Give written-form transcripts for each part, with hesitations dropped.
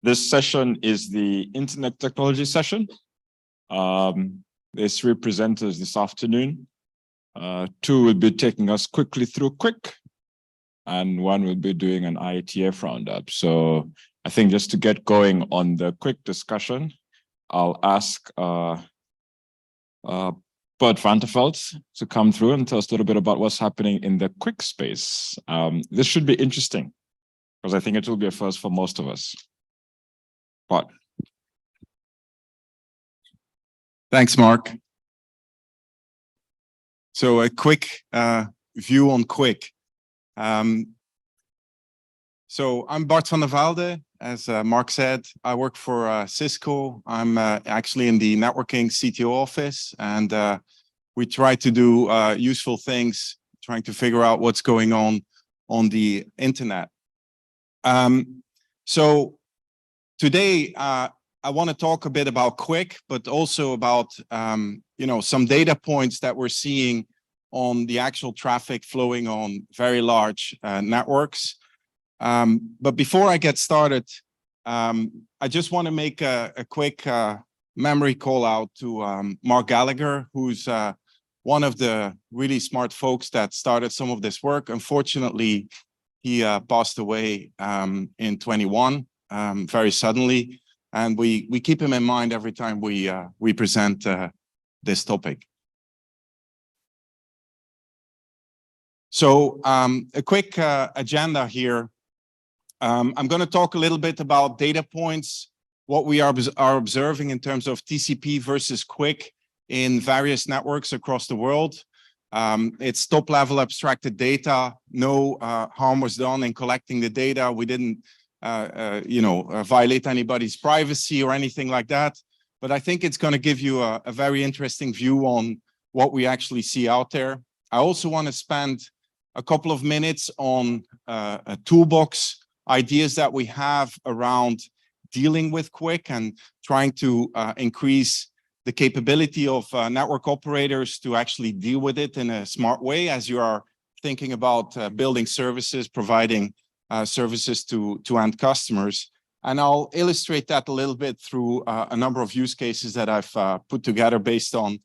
This session is the Internet Technology session. There's 3 presenters this afternoon. 2 will be taking us quickly through QUIC, and 1 will be doing an IETF roundup. So I think just to get going on the QUIC discussion, I'll ask Bert van der Veld to come through and tell us a little bit about what's happening in the QUIC space. This should be interesting, because I think it will be a first for most of us. Bert. Thanks, Mark. So a quick view on QUIC. So I'm Bart van der Velde. As Mark said, I work for Cisco. I'm actually in the networking CTO office, and we try to do useful things, trying to figure out what's going on the internet. So today, I want to talk a bit about QUIC, but also about some data points that we're seeing on the actual traffic flowing on very large networks. But before I get started, I just want to make a quick memory call out to Mark Gallagher, who's one of the really smart folks that started some of this work. Unfortunately, he passed away in 21 very suddenly. And we keep him in mind every time we present this topic. So a quick agenda here. I'm going to talk a little bit about data points, what we are observing in terms of TCP versus QUIC in various networks across the world. It's top-level abstracted data. No harm was done in collecting the data. We didn't violate anybody's privacy or anything like that. But I think it's going to give you a very interesting view on what we actually see out there. I also want to spend a couple of minutes on a toolbox ideas that we have around dealing with QUIC and trying to increase the capability of network operators to actually deal with it in a smart way as you are thinking about building services, providing services to end customers. And I'll illustrate that a little bit through a number of use cases that I've put together based on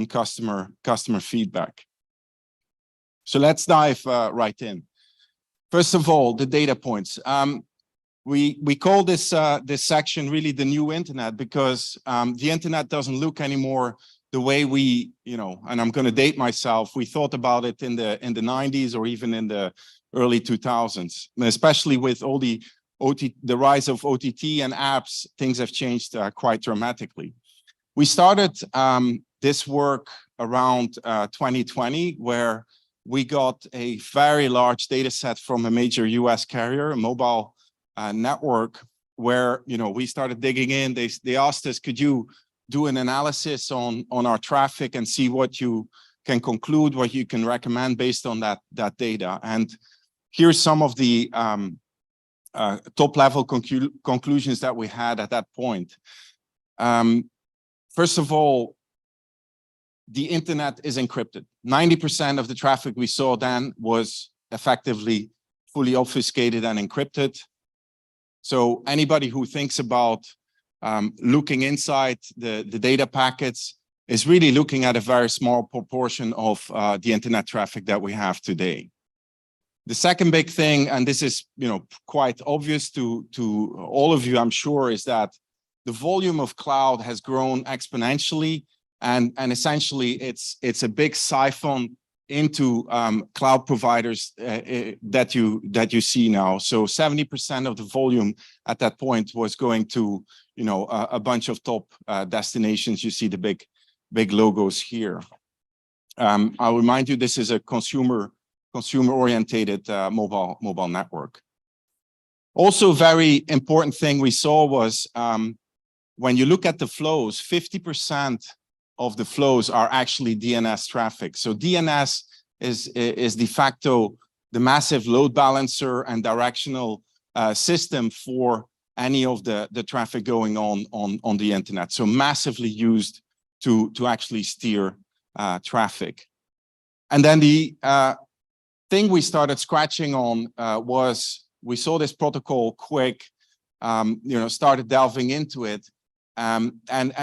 customer feedback. So let's dive right in. First of all, the data points. We call this section really the new internet because the internet doesn't look anymore the way we, and I'm going to date myself, we thought about it in the 90s or even in the early 2000s, especially with all the rise of OTT and apps. Things have changed quite dramatically. We started this work around 2020, where we got a very large data set from a major US carrier, a mobile network, where we started digging in. They asked us, could you do an analysis on our traffic and see what you can conclude, what you can recommend based on that data. And here's some of the top-level conclusions that we had at that point. First of all, the internet is encrypted. 90% of the traffic we saw then was effectively fully obfuscated and encrypted. So anybody who thinks about looking inside the data packets is really looking at a very small proportion of the internet traffic that we have today. The second big thing, and this is quite obvious to all of you, I'm sure, is that the volume of cloud has grown exponentially, and essentially it's a big siphon into cloud providers that you see now. So 70% of the volume at that point was going to a bunch of top destinations. You see the big logos here. I'll remind you, this is a consumer-orientated mobile network. Also, very important thing we saw was when you look at the flows, 50% of the flows are actually DNS traffic. So DNS is de facto the massive load balancer and directional system for any of the traffic going on the internet. So massively used to actually steer traffic. And then the thing we started scratching on was we saw this protocol QUIC started delving into it, and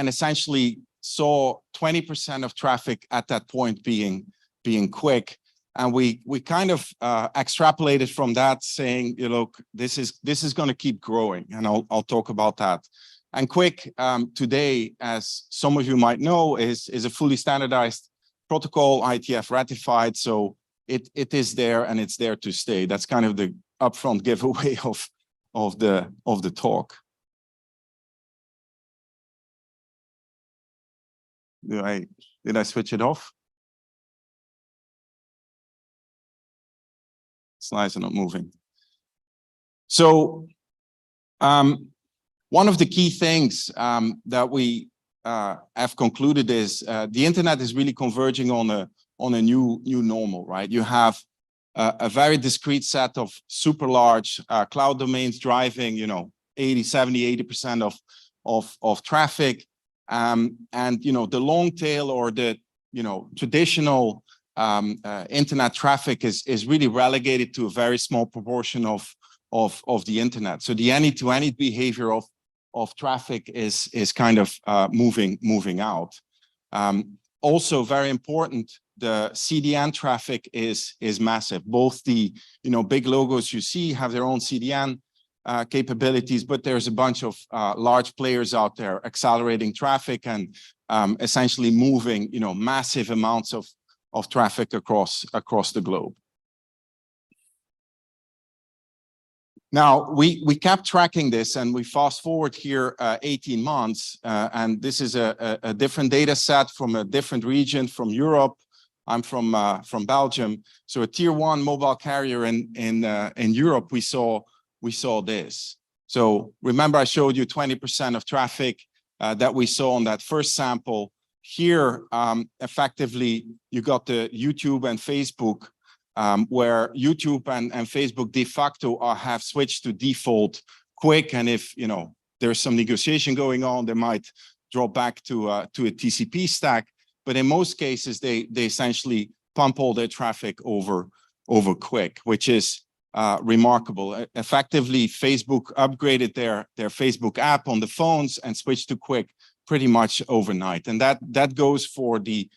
essentially saw 20% of traffic at that point being QUIC. And we kind of extrapolated from that, saying, look, this is going to keep growing, and I'll talk about that. And QUIC today, as some of you might know, is a fully standardized protocol, IETF ratified. So it is there, and it's there to stay. That's kind of the upfront giveaway of the talk. Did I switch it off? Slides are not moving. So one of the key things that we have concluded is the internet is really converging on a new normal, right? You have a very discrete set of super large cloud domains driving, 80% of traffic. And the long tail, or the traditional internet traffic is really relegated to a very small proportion of the internet. So the any-to-any behavior of traffic is kind of moving out. Also very important, the CDN traffic is massive. Both the big logos you see have their own CDN capabilities, but there's a bunch of large players out there accelerating traffic and essentially moving massive amounts of traffic across the globe. Now, we kept tracking this, and we fast forward here 18 months, and this is a different data set from a different region, from Europe. I'm from Belgium. So a tier 1 mobile carrier in Europe, we saw this. So remember, I showed you 20% of traffic that we saw on that first sample. Here, effectively, you got the YouTube and Facebook, where YouTube and Facebook de facto have switched to default QUIC. And if there's some negotiation going on, they might drop back to a TCP stack. But in most cases, they essentially pump all their traffic over QUIC, which is remarkable. Effectively, Facebook upgraded their Facebook app on the phones and switched to QUIC pretty much overnight. And that goes for the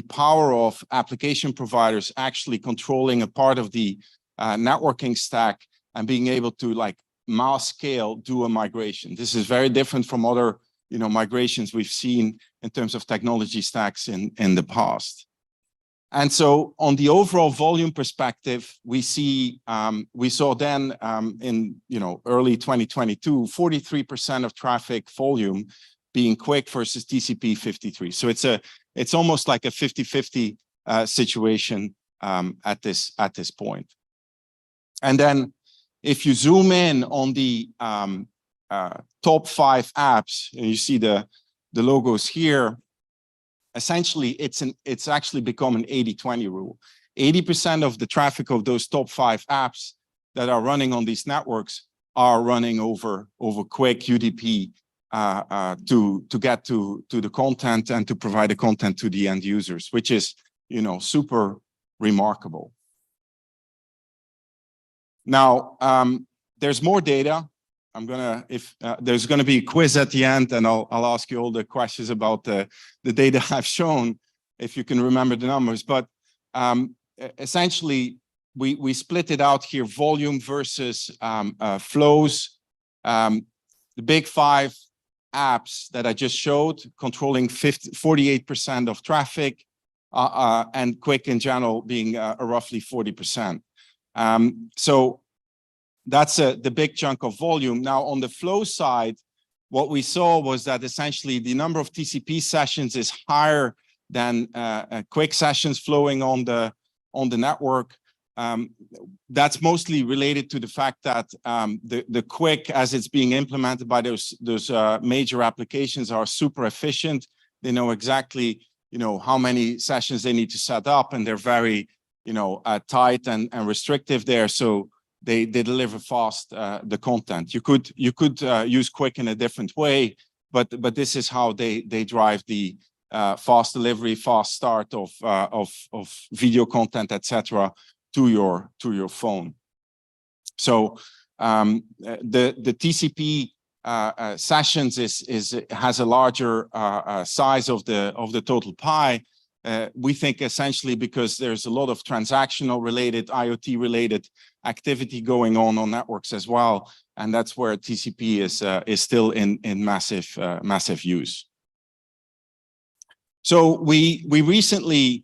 power of application providers actually controlling a part of the networking stack and being able to, like, mass scale do a migration. This is very different from other migrations we've seen in terms of technology stacks in the past. And so on the overall volume perspective, we saw then in early 2022, 43% of traffic volume being QUIC versus TCP 53. So it's almost like a 50-50 situation at this point. And then if you zoom in on the top 5 apps, and you see the logos here, essentially it's actually become an 80-20 rule. 80% of the traffic of those top 5 apps that are running on these networks are running over QUIC UDP to get to the content and to provide the content to the end users, which is super remarkable. Now, there's more data. There's gonna be a quiz at the end, and I'll ask you all the questions about the data I've shown, if you can remember the numbers. But essentially, we split it out here: volume versus flows. The big 5 apps that I just showed, controlling 48% of traffic, and QUIC in general being roughly 40%. So that's the big chunk of volume. Now, on the flow side, what we saw was that essentially the number of TCP sessions is higher than QUIC sessions flowing on the network. That's mostly related to the fact that the QUIC, as it's being implemented by those major applications, are super efficient. They know exactly how many sessions they need to set up, and they're very tight and restrictive there. So they deliver fast the content. You could use QUIC in a different way, but this is how they drive the fast delivery, fast start of video content, etc. to your phone. So the TCP sessions has a larger size of the total pie. We think essentially because there's a lot of transactional related, IoT related activity going on networks as well, and that's where TCP is still in massive use. So we recently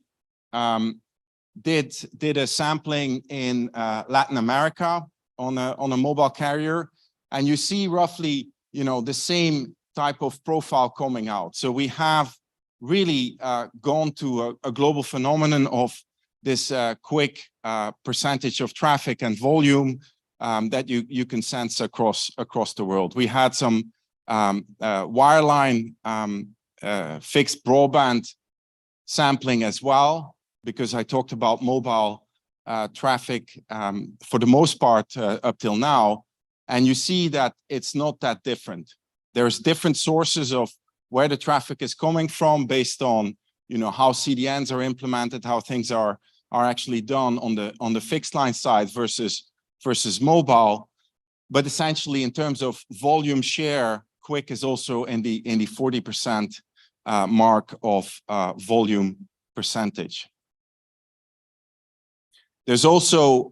did a sampling in Latin America on a mobile carrier, and you see roughly, you know, the same type of profile coming out. So we have really gone to a global phenomenon of this QUIC percentage of traffic and volume that you can sense across the world. We had some wireline fixed broadband sampling as well, because I talked about mobile traffic for the most part up till now. And you see that it's not that different. There's different sources of where the traffic is coming from based on, you know, how CDNs are implemented, how things are actually done on the fixed line side versus mobile. But essentially, in terms of volume share, QUIC is also in the 40% mark of volume percentage. There's also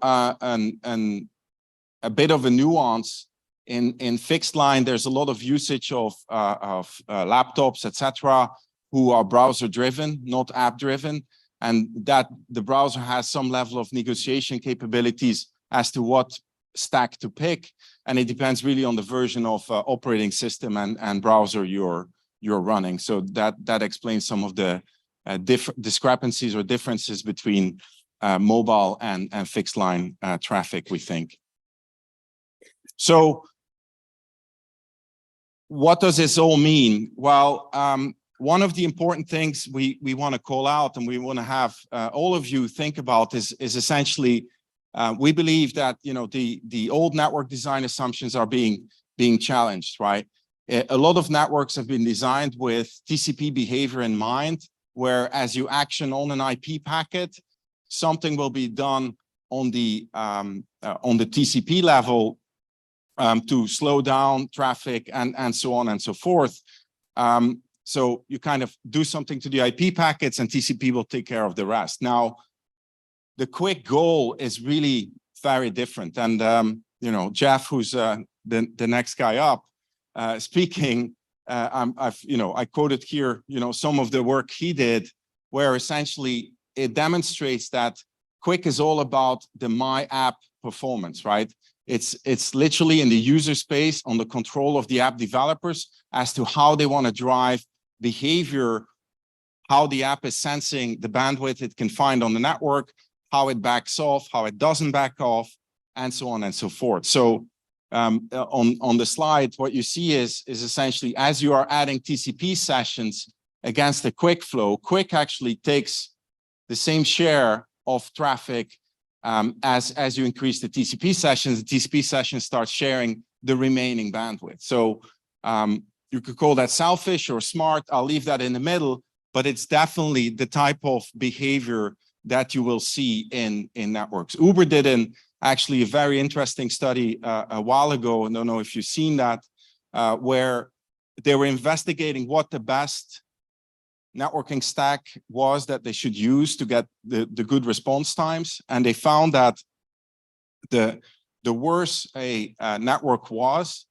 a bit of a nuance in fixed line. There's a lot of usage of laptops, etc., who are browser driven, not app driven, and that the browser has some level of negotiation capabilities as to what stack to pick, and it depends really on the version of operating system and browser you're running. So that explains some of the discrepancies or differences between mobile and fixed line traffic, we think. So what does this all mean? Well, one of the important things we want to call out and we want to have all of you think about is essentially we believe that, you know, the old network design assumptions are being challenged, right? A lot of networks have been designed with TCP behavior in mind, where as you action on an IP packet, something will be done on the TCP level to slow down traffic and so on and so forth. So you kind of do something to the IP packets and TCP will take care of the rest. Now, the QUIC goal is really very different. And, you know, Jeff, who's the next guy up speaking, I quoted here, you know, some of the work he did, where essentially it demonstrates that QUIC is all about the my app performance, right? It's literally in the user space on the control of the app developers as to how they want to drive behavior, how the app is sensing the bandwidth it can find on the network, how it backs off, how it doesn't back off, and so on and so forth. So on the slide, what you see is essentially as you are adding TCP sessions against the QUIC flow, QUIC actually takes the same share of traffic as you increase the TCP sessions. The TCP sessions start sharing the remaining bandwidth. So you could call that selfish or smart. I'll leave that in the middle, but it's definitely the type of behavior that you will see in networks. Uber did actually a very interesting study a while ago. I don't know if you've seen that, where they were investigating what the best networking stack was that they should use to get the good response times. And they found that the worse a network was,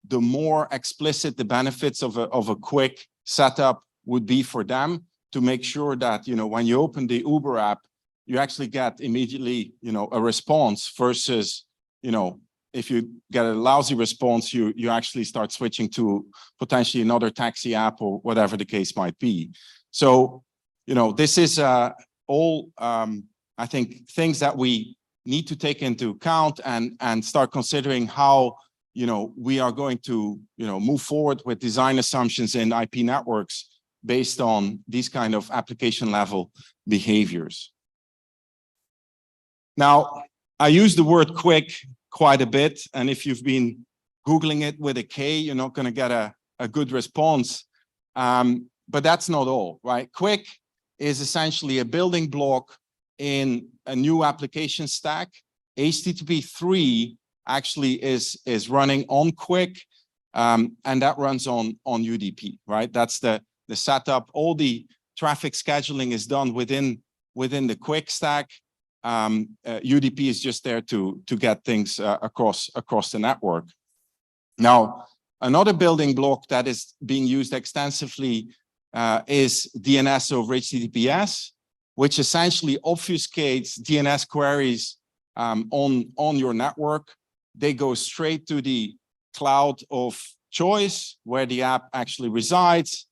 the more explicit the benefits of a QUIC setup would be for them, to make sure that, you know, when you open the Uber app, you actually get immediately, you know, a response versus, you know, if you get a lousy response, you actually start switching to potentially another taxi app or whatever the case might be. So, you know, this is all, I think, things that we need to take into account and start considering how, you know, we are going to, you know, move forward with design assumptions in IP networks based on these kind of application level behaviors. Now, I use the word QUIC quite a bit, and if you've been Googling it with a K, you're not going to get a good response. But that's not all, right? QUIC is essentially a building block in a new application stack. HTTP 3 actually is running on QUIC, And that runs on UDP, right? That's the setup. All the traffic scheduling is done within the QUIC stack. UDP is just there to get things across the network. Now, another building block that is being used extensively is DNS over HTTPS, which essentially obfuscates DNS queries on your network. They go straight to the cloud of choice where the app actually resides.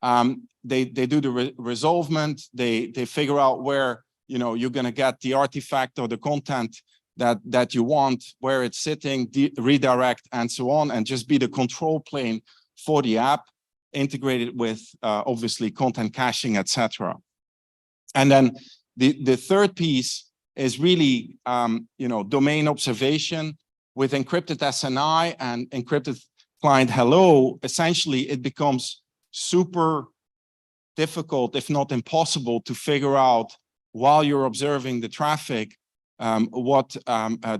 They do the resolvement. They figure out where you're going to get the artifact or the content that you want, where it's sitting, redirect, and so on, and just be the control plane for the app, integrated with obviously content caching, etc. And then the third piece is really domain observation with encrypted SNI and encrypted client hello. Essentially, it becomes super difficult, if not impossible, to figure out while you're observing the traffic what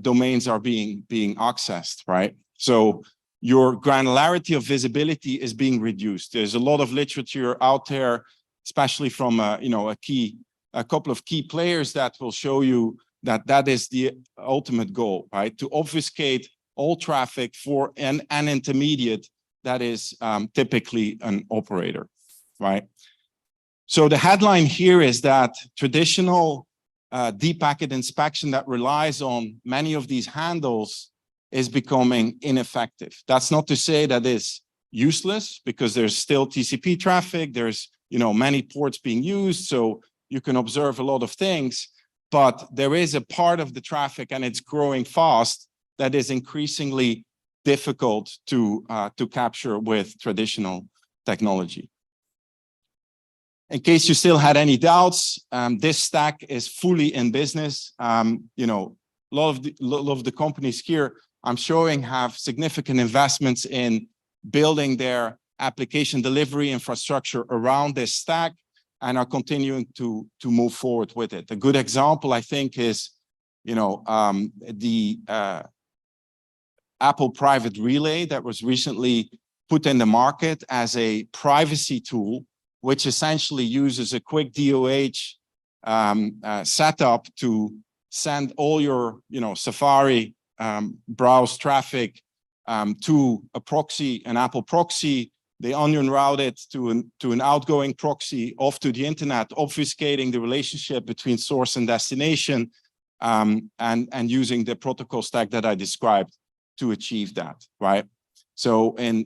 domains are being accessed, right? So your granularity of visibility is being reduced. There's a lot of literature out there, especially from a couple of key players that will show you that is the ultimate goal, right? To obfuscate all traffic for an intermediate that is typically an operator, right? So the headline here is that traditional deep packet inspection that relies on many of these handles is becoming ineffective. That's not to say that it's useless, because there's still TCP traffic. There's many ports being used, so you can observe a lot of things. But there is a part of the traffic, and it's growing fast, that is increasingly difficult to capture with traditional technology. In case you still had any doubts, this stack is fully in business. A lot of the companies here I'm showing have significant investments in building their application delivery infrastructure around this stack and are continuing to move forward with it. A good example, I think, is the Apple Private Relay that was recently put in the market as a privacy tool, which essentially uses a QUIC DOH setup to send all your Safari browse traffic to a proxy, an Apple proxy. They onion route it to an outgoing proxy off to the internet, obfuscating the relationship between source and destination, and using the protocol stack that I described to achieve that, right? So in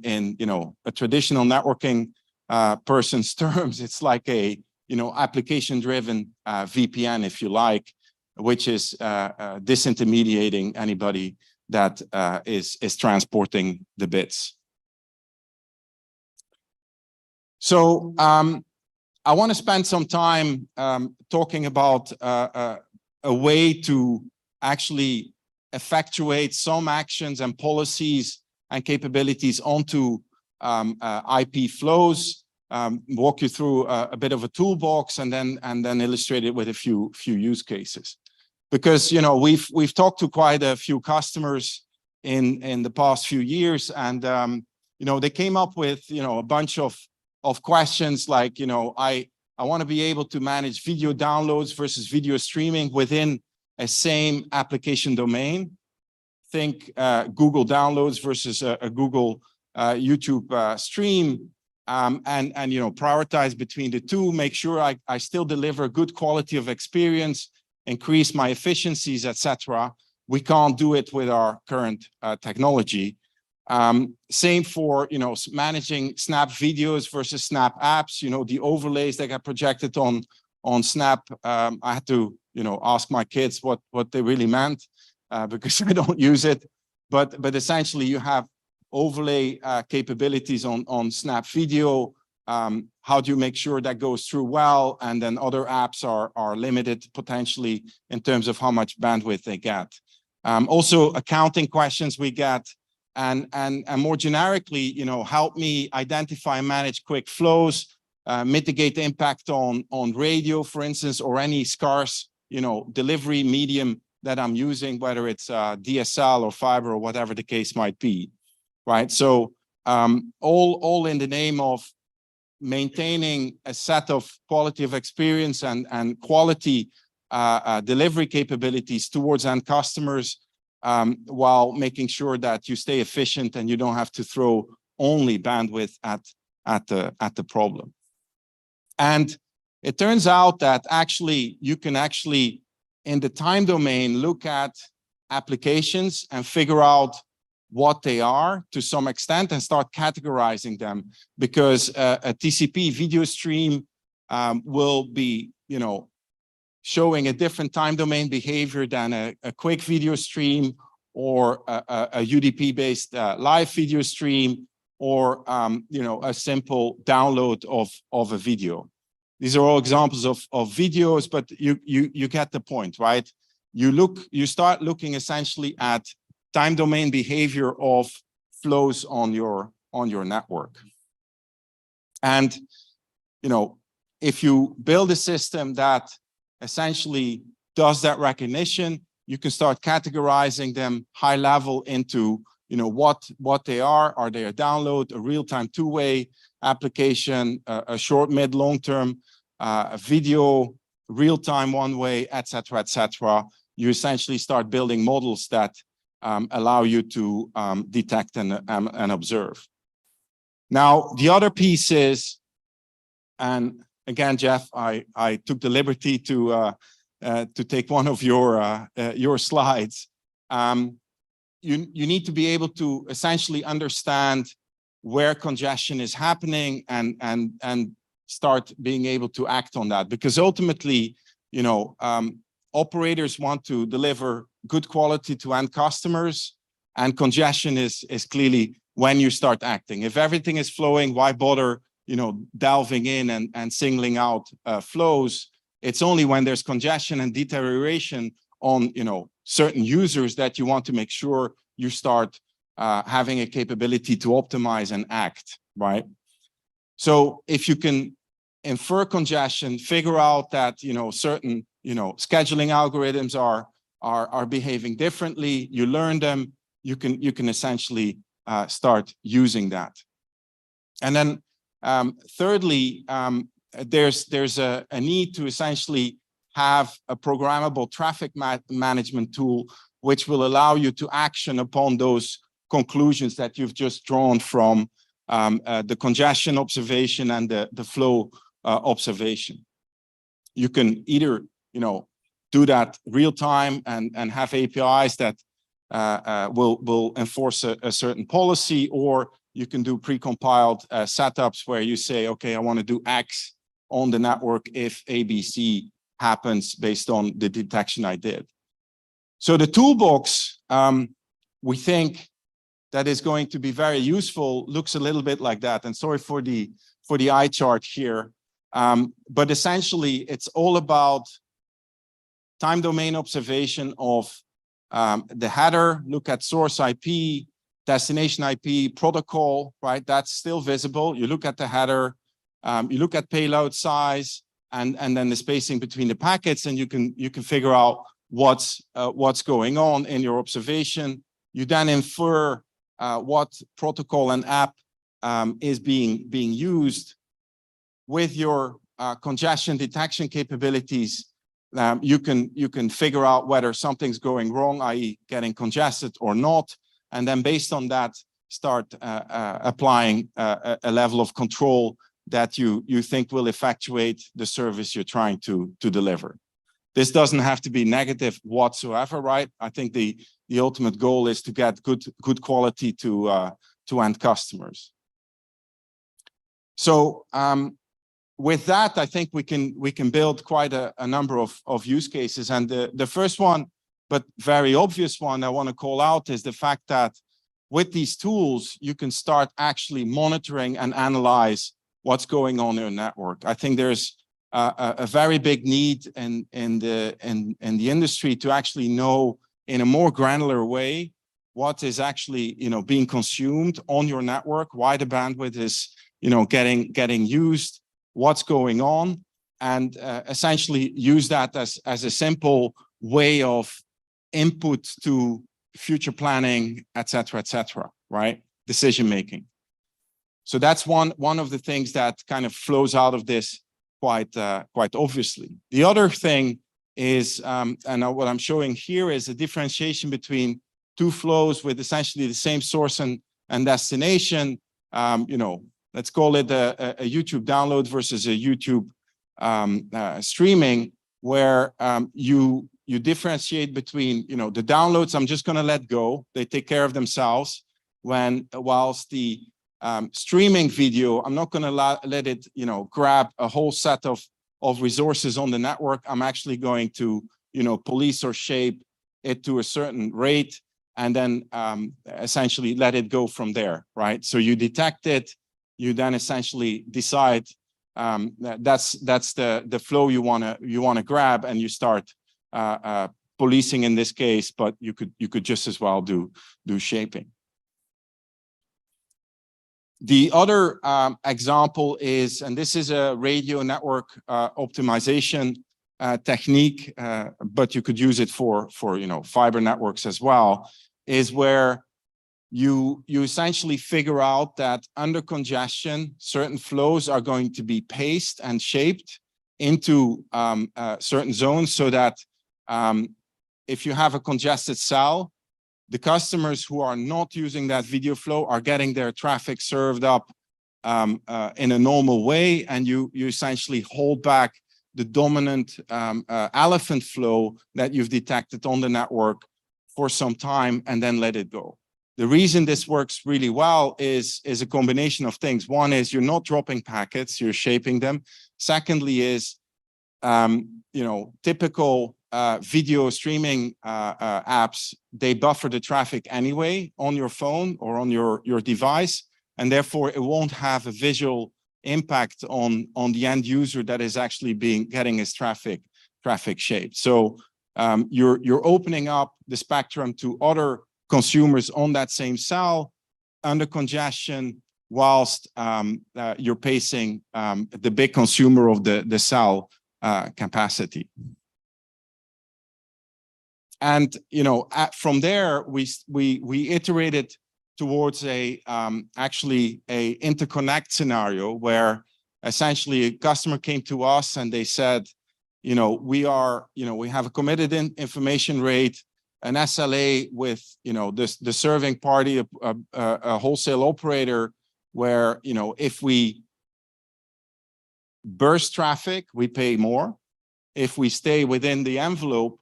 a traditional networking person's terms, it's like a application-driven VPN, if you like, which is disintermediating anybody that is transporting the bits. So I want to spend some time talking about a way to actually effectuate some actions and policies and capabilities onto IP flows, walk you through a bit of a toolbox, and then illustrate it with a few use cases. Because we've talked to quite a few customers in the past few years, and they came up with a bunch of questions like I want to be able to manage video downloads versus video streaming within a same application domain. Think Google downloads versus a Google YouTube stream, and prioritize between the two, make sure I still deliver good quality of experience, increase my efficiencies, etc. We can't do it with our current technology. Same for managing Snap videos versus Snap apps. The overlays that get projected on Snap. I had to ask my kids what they really meant because I don't use it. But essentially, you have overlay capabilities on Snap video. How do you make sure that goes through well? And then other apps are limited potentially in terms of how much bandwidth they get. Also, accounting questions we get, and more generically, help me identify and manage QUIC flows, mitigate the impact on radio, for instance, or any scarce delivery medium that I'm using, whether it's DSL or fiber or whatever the case might be, right? So all in the name of maintaining a set of quality of experience and quality delivery capabilities towards end customers, while making sure that you stay efficient and you don't have to throw only bandwidth at the problem. And it turns out that actually you can actually in the time domain look at applications and figure out what they are to some extent and start categorizing them, because a TCP video stream will be, showing a different time domain behavior than a QUIC video stream, or a UDP-based live video stream, or a simple download of a video. These are all examples of videos, but you get the point, right? You start looking essentially at time domain behavior of flows on your network. And if you build a system that essentially does that recognition, you can start categorizing them high level into what they are. Are they a download, a real-time two-way application, a short, mid, long-term video, real-time one-way, etc., etc. You essentially start building models that allow you to detect and observe. Now, the other piece is, and again, Jeff, I took the liberty to take one of your slides. You need to be able to essentially understand where congestion is happening and start being able to act on that, because ultimately, operators want to deliver good quality to end customers, and congestion is clearly when you start acting. If everything is flowing, why bother delving in and singling out flows? It's only when there's congestion and deterioration on certain users that you want to make sure you start having a capability to optimize and act, right? So if you can infer congestion, figure out that certain scheduling algorithms are behaving differently, you learn them, you can essentially start using that. And then thirdly, there's a need to essentially have a programmable traffic management tool which will allow you to action upon those conclusions that you've just drawn from the congestion observation and the flow observation. You can either do that real time and have APIs that will enforce a certain policy, or you can do precompiled setups where you say, okay, I want to do X on the network if ABC happens based on the detection I did. So the toolbox, we think that is going to be very useful, looks a little bit like that. And sorry for the eye chart here. But essentially, it's all about time domain observation of the header, look at source IP, destination IP, protocol, right? That's still visible. You look at the header, you look at payload size, and then the spacing between the packets, and you can figure out what's going on in your observation. You then infer what protocol and app is being used. With your congestion detection capabilities, you can figure out whether something's going wrong, i.e. getting congested or not, and then based on that, start applying a level of control that you think will effectuate the service you're trying to deliver. This doesn't have to be negative whatsoever, right? I think the ultimate goal is to get good quality to end customers. So with that, I think we can build quite a number of use cases. And the first one, but very obvious one I want to call out, is the fact that with these tools, you can start actually monitoring and analyze what's going on in your network. I think there's a very big need in the industry to actually know in a more granular way what is actually being consumed on your network, why the bandwidth is getting used, what's going on, and essentially use that as a simple way of input to future planning, et cetera, right? Decision making. So that's one of the things that kind of flows out of this quite obviously. The other thing is, and what I'm showing here is a differentiation between two flows with essentially the same source and destination. Let's call it a YouTube download versus a YouTube streaming, where you differentiate between, the downloads. I'm just going to let go; they take care of themselves. Whilst the streaming video, I'm not going to let it, grab a whole set of resources on the network. I'm actually going to, police or shape it to a certain rate, and then essentially let it go from there, right? So you detect it, you then essentially decide that's the flow you wanna grab, and you start policing in this case, but you could just as well do shaping. The other example is, and this is a radio network optimization technique, but you could use it for fiber networks as well, is where you essentially figure out that under congestion, certain flows are going to be paced and shaped into certain zones, so that if you have a congested cell, the customers who are not using that video flow are getting their traffic served up in a normal way, and you essentially hold back the dominant elephant flow that you've detected on the network for some time, and then let it go. The reason this works really well is a combination of things. One is you're not dropping packets, you're shaping them. Secondly is, typical video streaming apps, they buffer the traffic anyway on your phone or on your device, and therefore it won't have a visual impact on the end user that is actually getting his traffic shaped. So you're opening up the spectrum to other consumers on that same cell under congestion, whilst you're pacing the big consumer of the cell capacity. And from there we iterated towards actually a interconnect scenario, where essentially a customer came to us and they said, we have a committed information rate, an SLA with the serving party, a wholesale operator, where if we burst traffic, we pay more. If we stay within the envelope,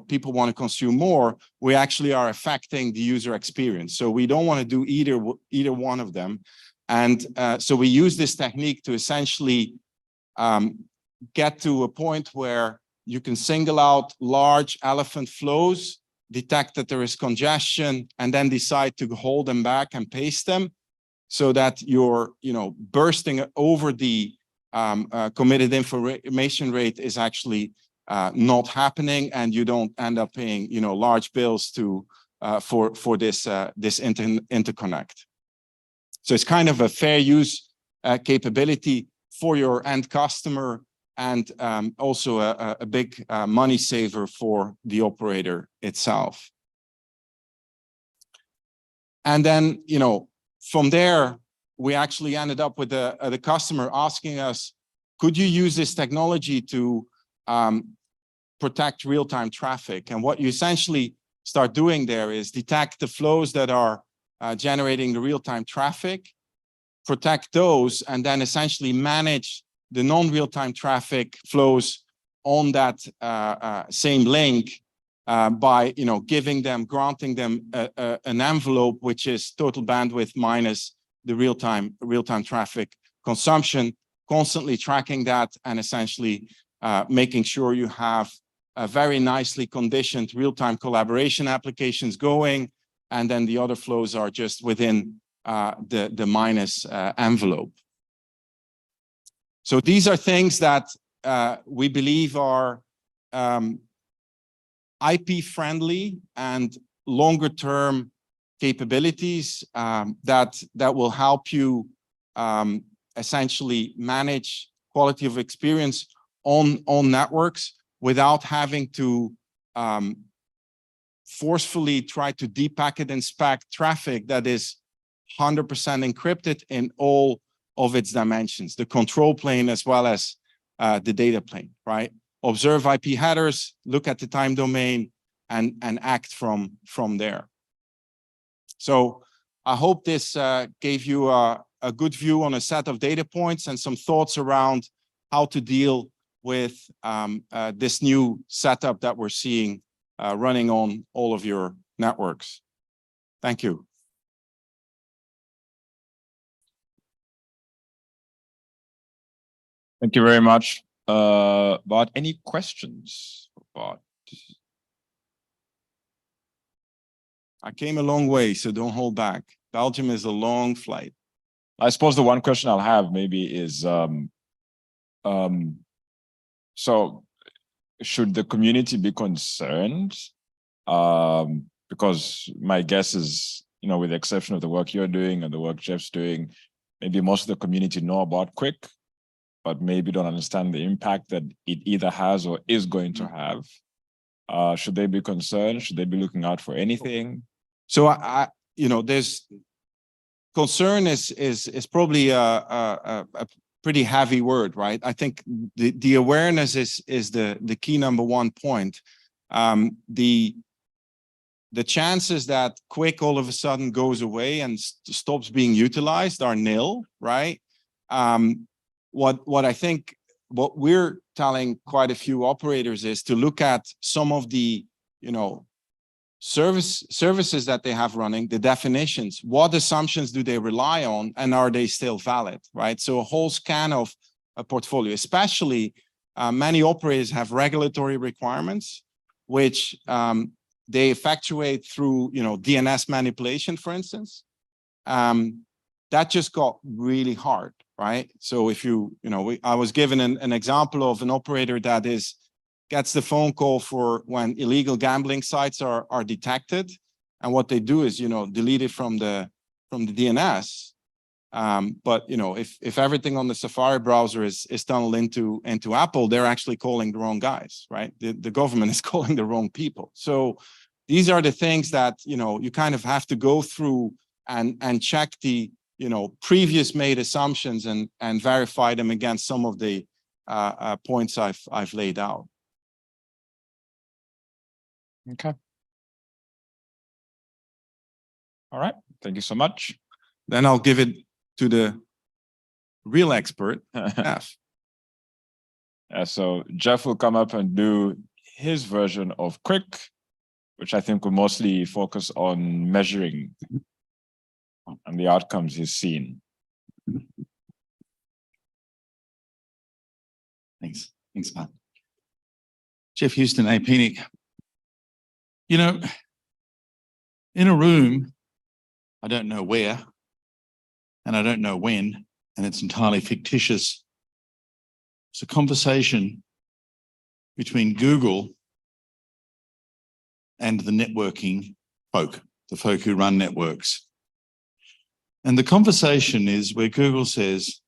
people want to consume more, we actually are affecting the user experience. So we don't want to do either one of them. And so we use this technique to essentially get to a point where you can single out large elephant flows, detect that there is congestion, and then decide to hold them back and pace them, so that you're bursting over the committed information rate is actually not happening, and you don't end up paying large bills for this interconnect. So it's kind of a fair use capability for your end customer, and also a big money saver for the operator itself. And then from there we actually ended up with the customer asking us, could you use this technology to protect real-time traffic? And what you essentially start doing there is detect the flows that are generating the real-time traffic, protect those, and then essentially manage the non-real-time traffic flows on that same link by granting them an envelope which is total bandwidth minus the real-time traffic consumption, constantly tracking that, and essentially making sure you have very nicely conditioned real-time collaboration applications going, and then the other flows are just within the minus envelope. So these are things that we believe are IP friendly and longer term capabilities that will help you essentially manage quality of experience on networks without having to forcefully try to depacket and inspect traffic that is 100% encrypted in all of its dimensions, the control plane as well as the data plane, right? Observe IP headers, look at the time domain, and act from there. So I hope this gave you a good view on a set of data points and some thoughts around how to deal with this new setup that we're seeing running on all of your networks. Thank you. Thank you very much. Bart, any questions for Bart? I came a long way, so don't hold back. Belgium is a long flight. I suppose the one question I'll have maybe is, so should the community be concerned? Because my guess is, you know, with the exception of the work you're doing and the work Jeff's doing, maybe most of the community know about QUIC, but maybe don't understand the impact that it either has or is going to have. Should they be concerned? Should they be looking out for anything? So I you know, there's concern is probably a pretty heavy word, right? I think the awareness is the key number one point. The chances that QUIC all of a sudden goes away and stops being utilized are nil, right? What I think, what we're telling quite a few operators is to look at some of the, you know, services that they have running, the definitions, what assumptions do they rely on, and are they still valid, right? So a whole scan of a portfolio, especially many operators have regulatory requirements, which they effectuate through, you know, DNS manipulation, for instance. That just got really hard, right? So if you know, I was given an example of an operator that gets the phone call for when illegal gambling sites are detected, and what they do is, you know, delete it from the DNS. But you know, if everything on the Safari browser is tunneled into Apple, they're actually calling the wrong guys, right? The government is calling the wrong people. So these are the things that, you know, you kind of have to go through and check the, you know, previous made assumptions and verify them against some of the points I've laid out. Okay. All right. Thank you so much. Then I'll give it to the real expert, Jeff. So Jeff will come up and do his version of QUIC, which I think will mostly focus on measuring and the outcomes he's seen. Thanks, Matt. Jeff Houston, APNIC. You know, in a room, I don't know where, and I don't know when, and it's entirely fictitious. It's a conversation between Google and the networking folk, the folk who run networks. And the conversation is where Google says,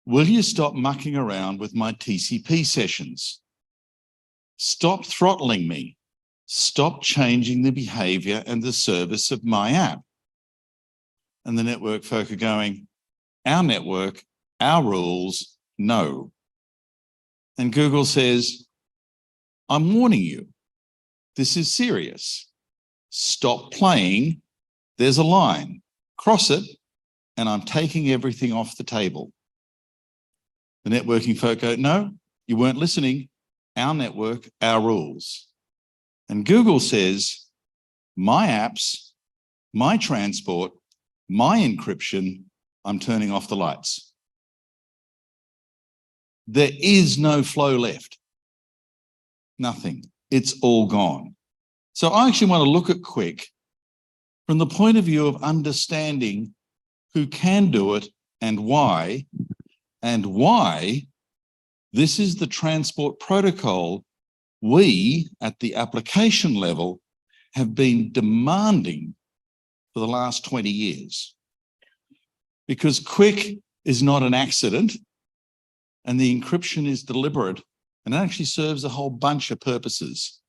will you stop mucking around with my TCP sessions? Stop throttling me. Stop changing the behavior and the service of my app. And the network folk are going, our network, our rules, no. And Google says, I'm warning you, this is serious. Stop playing. There's a line. Cross it, and I'm taking everything off the table. The networking folk go, no, you weren't listening. Our network, our rules. And Google says, my apps, my transport, my encryption, I'm turning off the lights. There is no flow left. Nothing. It's all gone. So I actually want to look at QUIC from the point of view of understanding who can do it and why this is the transport protocol we at the application level have been demanding for the last 20 years. Because QUIC is not an accident and the encryption is deliberate and it actually serves a whole bunch of purposes.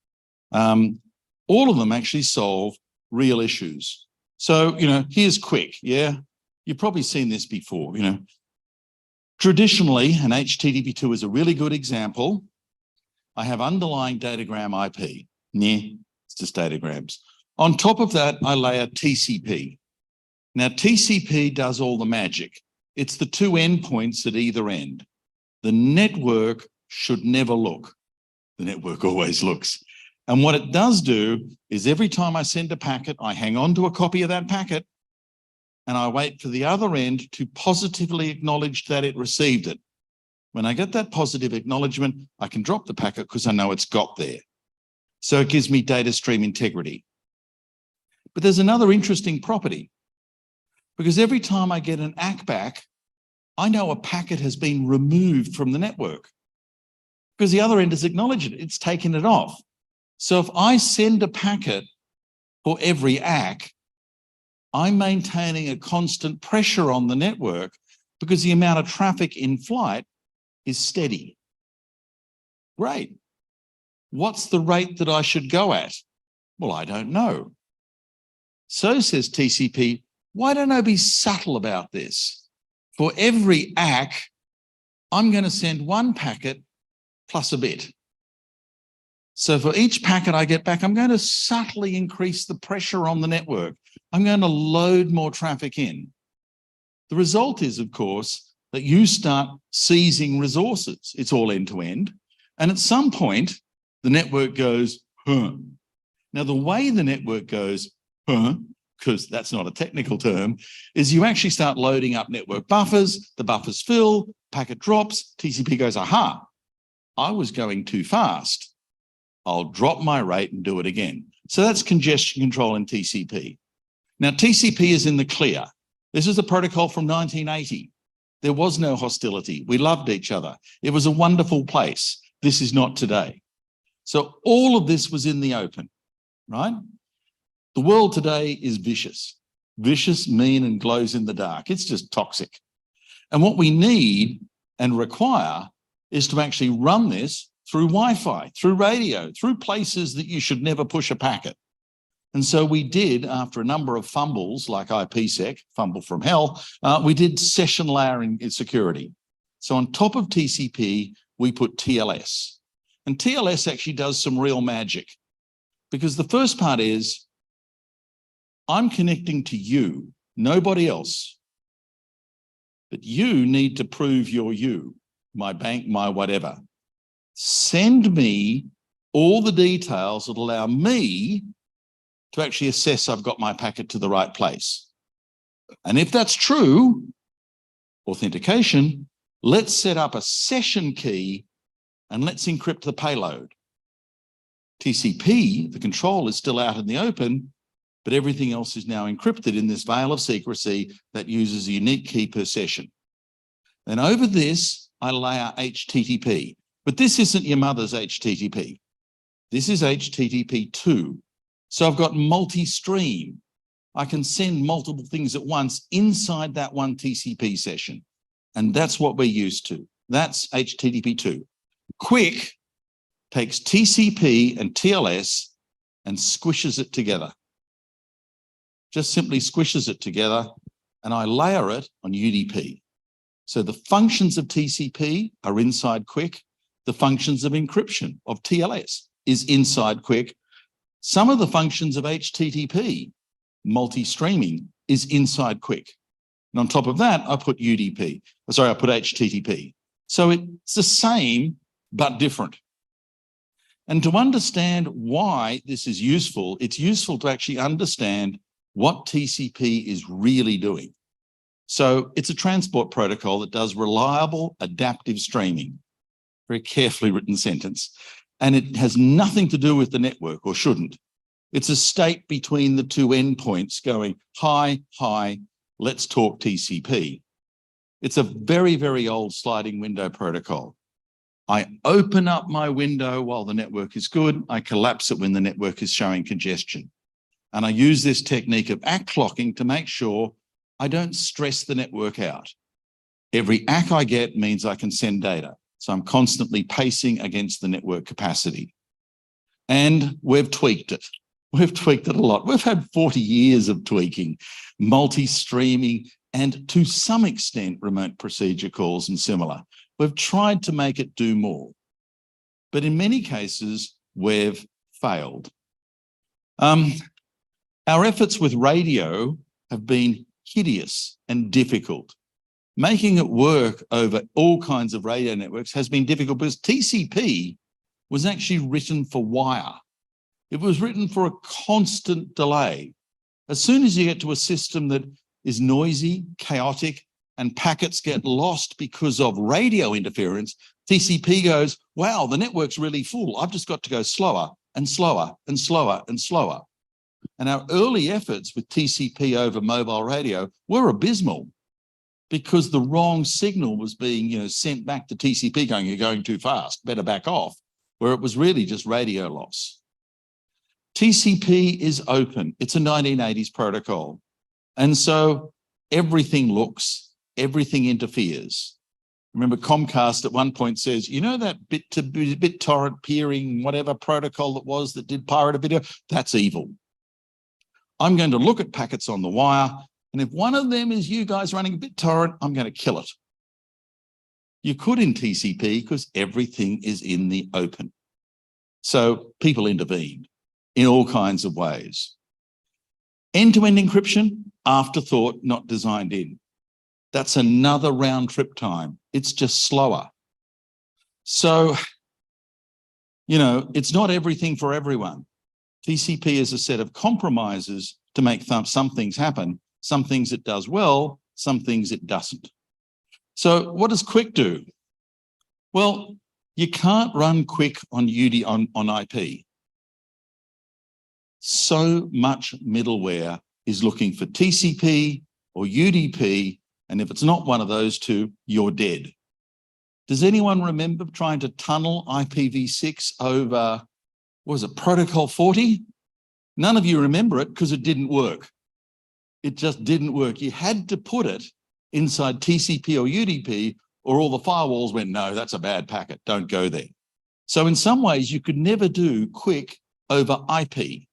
All of them actually solve real issues. So, here's QUIC, yeah? You've probably seen this before, Traditionally, and HTTP2 is a really good example, I have underlying datagram IP. Nah, it's just datagrams. On top of that, I layer TCP. Now, TCP does all the magic. It's the two endpoints at either end. The network should never look. The network always looks. And what it does do is every time I send a packet, I hang on to a copy of that packet and I wait for the other end to positively acknowledge that it received it. When I get that positive acknowledgement, I can drop the packet because I know it's got there. So it gives me data stream integrity. But there's another interesting property, because every time I get an ACK back, I know a packet has been removed from the network because the other end has acknowledged it. It's taken it off. So if I send a packet for every ACK, I'm maintaining a constant pressure on the network because the amount of traffic in flight is steady. Great. What's the rate that I should go at? Well, I don't know. So says TCP, why don't I be subtle about this? For every ACK, I'm going to send one packet plus a bit. So for each packet I get back, I'm going to subtly increase the pressure on the network. I'm going to load more traffic in. The result is, of course, that you start seizing resources. It's all end-to-end. And at some point, the network goes, huh. Now, the way the network goes, huh, because that's not a technical term, is you actually start loading up network buffers, the buffers fill, packet drops, TCP goes, aha, I was going too fast. I'll drop my rate and do it again. So that's congestion control in TCP. Now, TCP is in the clear. This is a protocol from 1980. There was no hostility. We loved each other. It was a wonderful place. This is not today. So all of this was in the open, right? The world today is vicious. Vicious, mean, and glows in the dark. It's just toxic. And what we need and require is to actually run this through Wi-Fi, through radio, through places that you should never push a packet. And so we did, after a number of fumbles like IPsec, fumble from hell, we did session layering in security. So on top of TCP, we put TLS. And TLS actually does some real magic, because the first part is, I'm connecting to you, nobody else. But you need to prove you're you, my bank, my whatever. Send me all the details that allow me to actually assess I've got my packet to the right place. And if that's true, authentication, let's set up a session key and let's encrypt the payload. TCP, the control is still out in the open, but everything else is now encrypted in this veil of secrecy that uses a unique key per session. And over this, I layer HTTP. But this isn't your mother's HTTP. This is HTTP2. So I've got multi-stream. I can send multiple things at once inside that one TCP session. And that's what we're used to. That's HTTP2. QUIC takes TCP and TLS and squishes it together. Just simply squishes it together, and I layer it on UDP. So the functions of TCP are inside QUIC. The functions of encryption of TLS is inside QUIC. Some of the functions of HTTP, multi-streaming, is inside QUIC. And on top of that, I put UDP. Sorry, I put HTTP. So it's the same, but different. And to understand why this is useful, it's useful to actually understand what TCP is really doing. So it's a transport protocol that does reliable adaptive streaming. Very carefully written sentence. And it has nothing to do with the network, or shouldn't. It's a state between the two endpoints going, hi, hi, let's talk TCP. It's a very, very old sliding window protocol. I open up my window while the network is good. I collapse it when the network is showing congestion. And I use this technique of ACK clocking to make sure I don't stress the network out. Every ACK I get means I can send data. So I'm constantly pacing against the network capacity. And we've tweaked it. We've tweaked it a lot. We've had 40 years of tweaking, multi-streaming, and to some extent, remote procedure calls and similar. We've tried to make it do more, but in many cases, we've failed. Our efforts with radio have been hideous and difficult. Making it work over all kinds of radio networks has been difficult because TCP was actually written for wire. It was written for a constant delay. As soon as you get to a system that is noisy, chaotic, and packets get lost because of radio interference, TCP goes, wow, the network's really full. I've just got to go slower and slower and slower and slower. And our early efforts with TCP over mobile radio were abysmal because the wrong signal was being, sent back to TCP going, you're going too fast, better back off, where it was really just radio loss. TCP is open. It's a 1980s protocol. And so everything looks, everything interferes. Remember, Comcast at one point says, you know that BitTorrent peering, whatever protocol that was that did pirate a video? That's evil. I'm going to look at packets on the wire, and if one of them is you guys running BitTorrent, I'm going to kill it. You could in TCP because everything is in the open. So people intervened in all kinds of ways. End-to-end encryption, afterthought, not designed in. That's another round trip time. It's just slower. So, it's not everything for everyone. TCP is a set of compromises to make some things happen, some things it does well, some things it doesn't. So what does QUIC do? Well, you can't run QUIC on IP. So much middleware is looking for TCP or UDP, and if it's not one of those two, you're dead. Does anyone remember trying to tunnel IPv6 over, what was it, Protocol 40? None of you remember it because it didn't work. It just didn't work. You had to put it inside TCP or UDP, or all the firewalls went, no, that's a bad packet, don't go there. So in some ways, you could never do QUIC over IP.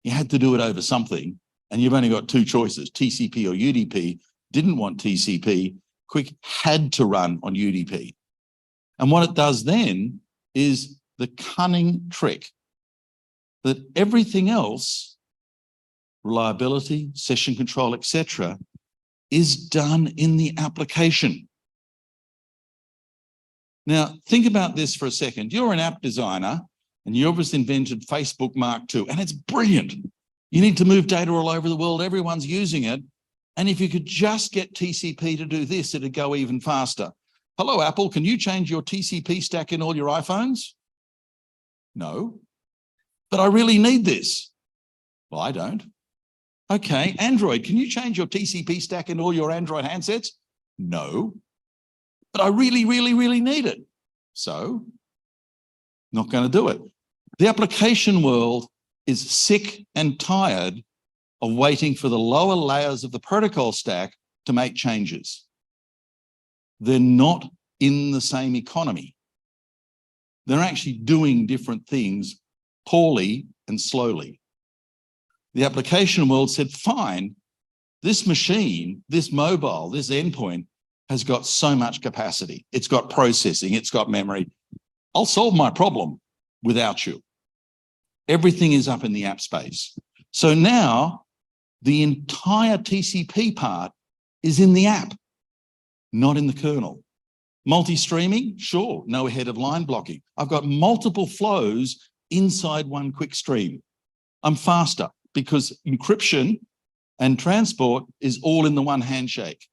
You had to do it over something, and you've only got two choices, TCP or UDP. Didn't want TCP, QUIC had to run on UDP. And what it does then is the cunning trick that everything else, reliability, session control, etc., is done in the application. Now, think about this for a second. You're an app designer and you obviously invented Facebook Mark II, and it's brilliant. You need to move data all over the world. Everyone's using it. And if you could just get TCP to do this, it'd go even faster. Hello, Apple, can you change your TCP stack in all your iPhones? No, but I really need this. Well, I don't. Okay, Android, can you change your TCP stack in all your Android handsets? No, but I really, really, really need it. So, not going to do it. The application world is sick and tired of waiting for the lower layers of the protocol stack to make changes. They're not in the same economy. They're actually doing different things poorly and slowly. The application world said, fine, this machine, this mobile, this endpoint has got so much capacity. It's got processing, it's got memory. I'll solve my problem without you. Everything is up in the app space. So now the entire TCP part is in the app, not in the kernel. Multi-streaming, sure, no ahead of line blocking. I've got multiple flows inside one QUIC stream. I'm faster because encryption and transport is all in the one handshake.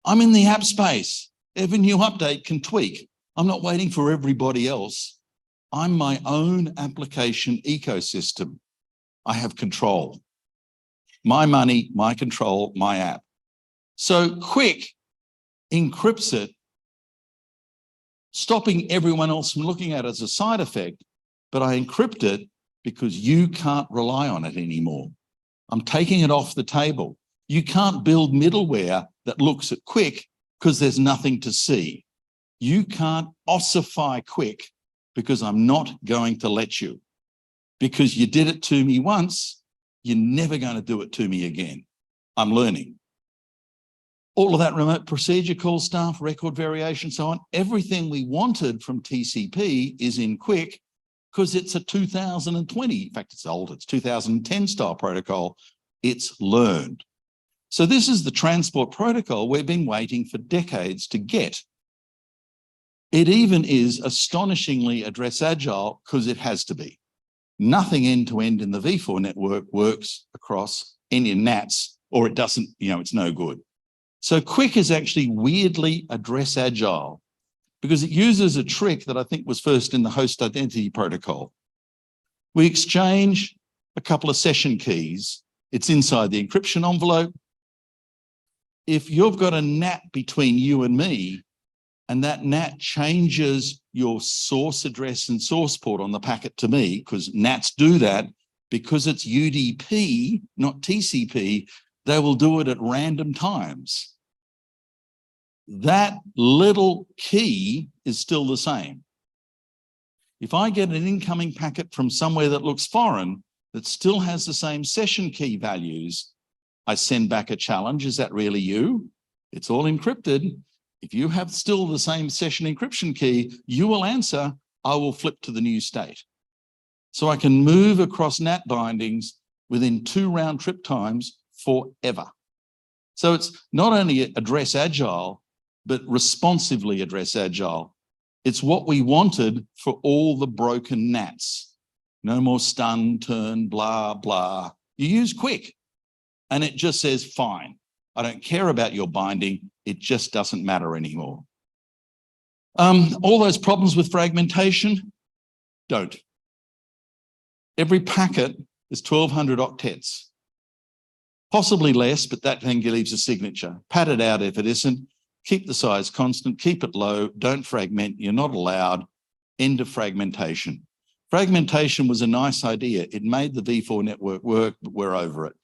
I'm in the app space. Every new update can tweak. I'm not waiting for everybody else. I'm my own application ecosystem. I have control. My money, my control, my app. So QUIC encrypts it, stopping everyone else from looking at it as a side effect, but I encrypt it because you can't rely on it anymore. I'm taking it off the table. You can't build middleware that looks at QUIC because there's nothing to see. You can't ossify QUIC because I'm not going to let you. because you did it to me once, you're never going to do it to me again. I'm learning. All of that remote procedure call stuff, record variation, so on, everything we wanted from TCP is in QUIC because it's a 2020, in fact, it's old, it's 2010 style protocol. It's learned. So this is the transport protocol we've been waiting for decades to get. It even is astonishingly address agile because it has to be. Nothing end-to-end in the V4 network works across any NATs, or it doesn't, it's no good. So QUIC is actually weirdly address agile because it uses a trick that I think was first in the host identity protocol. We exchange a couple of session keys. It's inside the encryption envelope. If you've got a NAT between you and me, and that NAT changes your source address and source port on the packet to me, because NATs do that, because it's UDP, not TCP, they will do it at random times. That little key is still the same. If I get an incoming packet from somewhere that looks foreign, that still has the same session key values, I send back a challenge. Is that really you? It's all encrypted. If you have still the same session encryption key, you will answer, I will flip to the new state. So I can move across NAT bindings within 2 round trip times forever. So it's not only address agile, but responsively address agile. It's what we wanted for all the broken NATs. No more stun, turn, blah, blah. You use QUIC and it just says, fine. I don't care about your binding. It just doesn't matter anymore. All those problems with fragmentation, don't. Every packet is 1200 octets. Possibly less, but that then leaves a signature. Pad it out if it isn't. Keep the size constant, keep it low, don't fragment, you're not allowed. End of fragmentation. Fragmentation was a nice idea. It made the V4 network work, but we're over it.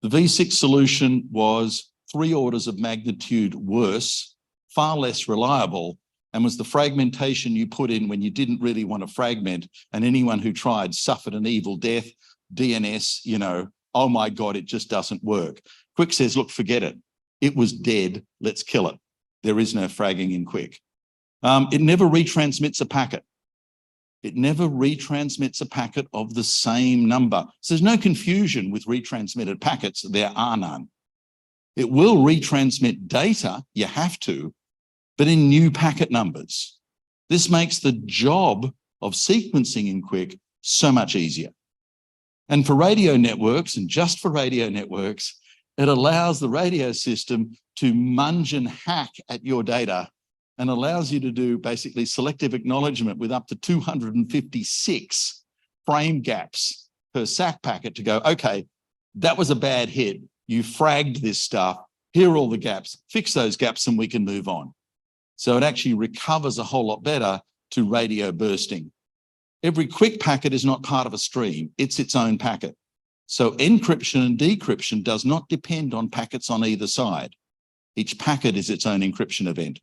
The V6 solution was 3 orders of magnitude worse, far less reliable, and was the fragmentation you put in when you didn't really want to fragment, and anyone who tried suffered an evil death, DNS, oh my God, it just doesn't work. QUIC says, look, forget it. It was dead, let's kill it. There is no fragging in QUIC. It never retransmits a packet. It never retransmits a packet of the same number. So there's no confusion with retransmitted packets, there are none. It will retransmit data, you have to, but in new packet numbers. This makes the job of sequencing in QUIC so much easier. And for radio networks, and just for radio networks, it allows the radio system to munge and hack at your data and allows you to do basically selective acknowledgement with up to 256 frame gaps per SAC packet to go, okay, that was a bad hit. You fragged this stuff. Here are all the gaps. Fix those gaps and we can move on. So it actually recovers a whole lot better to radio bursting. Every QUIC packet is not part of a stream. It's its own packet. So encryption and decryption does not depend on packets on either side. Each packet is its own encryption event.